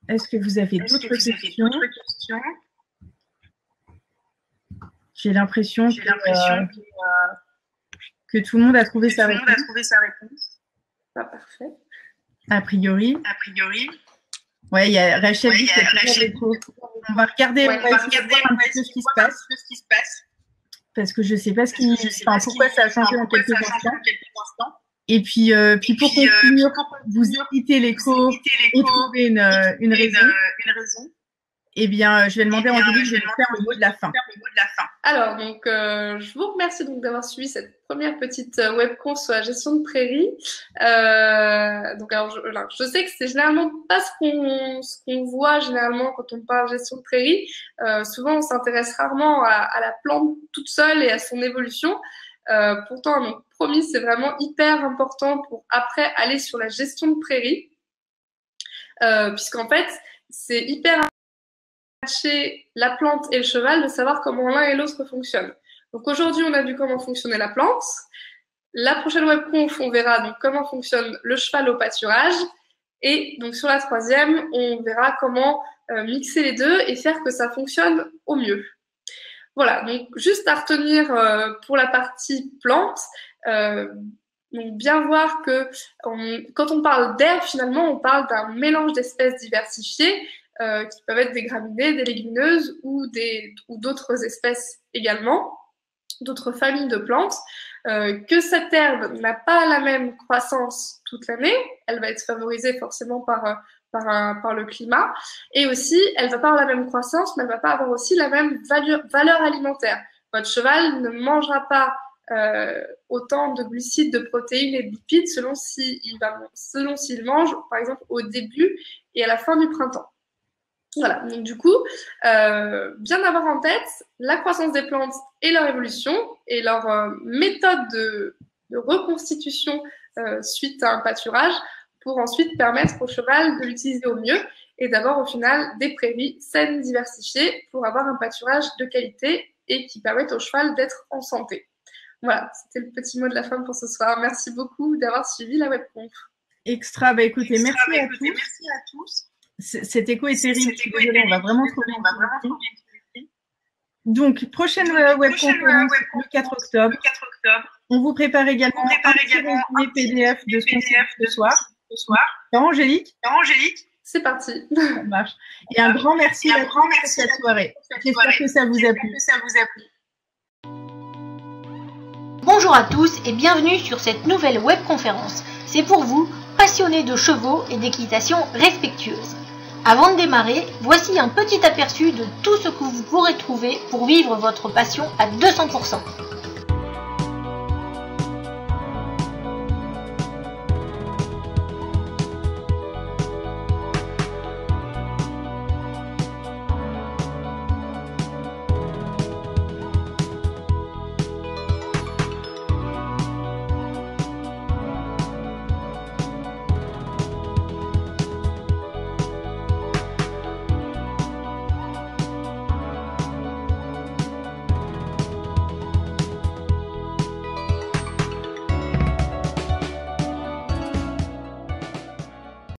Est-ce que vous avez d'autres questions? J'ai l'impression que tout le monde a trouvé sa réponse.
Pas parfait.
A priori. Ouais, il y a Rachel qui a l'écho. On va regarder, on va essayer de voir un petit peu ce qui se passe. Parce que je ne sais pas pourquoi ça a changé en quelques instants. Et puis pour conclure, vous évitez l'écho et trouver une raison. Eh bien, je vais demander à Angélique de faire le mot de la fin.
Alors, donc, je vous remercie donc d'avoir suivi cette première petite webcon sur la gestion de prairies. Donc, alors, je sais que c'est généralement pas ce qu'on voit généralement quand on parle gestion de prairies. Souvent, on s'intéresse rarement à la plante toute seule et à son évolution. Pourtant, donc, promis, c'est vraiment hyper important pour après aller sur la gestion de prairies, puisqu'en fait, c'est hyper chez la plante et le cheval de savoir comment l'un et l'autre fonctionnent. Donc aujourd'hui, on a vu comment fonctionnait la plante. La prochaine webconf, on verra donc comment fonctionne le cheval au pâturage. Et donc sur la troisième, on verra comment mixer les deux et faire que ça fonctionne au mieux. Voilà, donc juste à retenir pour la partie plante, donc bien voir que quand on parle d'herbe, finalement, on parle d'un mélange d'espèces diversifiées qui peuvent être des graminées, des légumineuses ou d'autres espèces également, d'autres familles de plantes, que cette herbe n'a pas la même croissance toute l'année, elle va être favorisée forcément par le climat, et aussi elle va pas avoir la même croissance, mais elle va pas avoir aussi la même valeur alimentaire. Votre cheval ne mangera pas autant de glucides, de protéines et de lipides selon s'il mange, par exemple, au début et à la fin du printemps. Voilà, donc du coup, bien avoir en tête la croissance des plantes et leur évolution et leur méthode de reconstitution suite à un pâturage pour ensuite permettre au cheval de l'utiliser au mieux et d'avoir au final des prairies saines, diversifiées pour avoir un pâturage de qualité et qui permettent au cheval d'être en santé. Voilà, c'était le petit mot de la fin pour ce soir. Merci beaucoup d'avoir suivi la webconf.
Extra, bah écoutez, merci à tous. Cet écho est terrible, je suis désolée, on va vraiment trop bien. Donc, prochaine webconférence le 4 octobre. On vous prépare également un petit résumé PDF de ce qu'on s'est dit ce soir. Angélique ?
C'est parti.
Ça marche. Et un grand merci à pour cette soirée. J'espère que ça vous a plu.
Bonjour à tous et bienvenue sur cette nouvelle webconférence. C'est pour vous, passionnés de chevaux et d'équitation respectueuse. Avant de démarrer, voici un petit aperçu de tout ce que vous pourrez trouver pour vivre votre passion à 200%.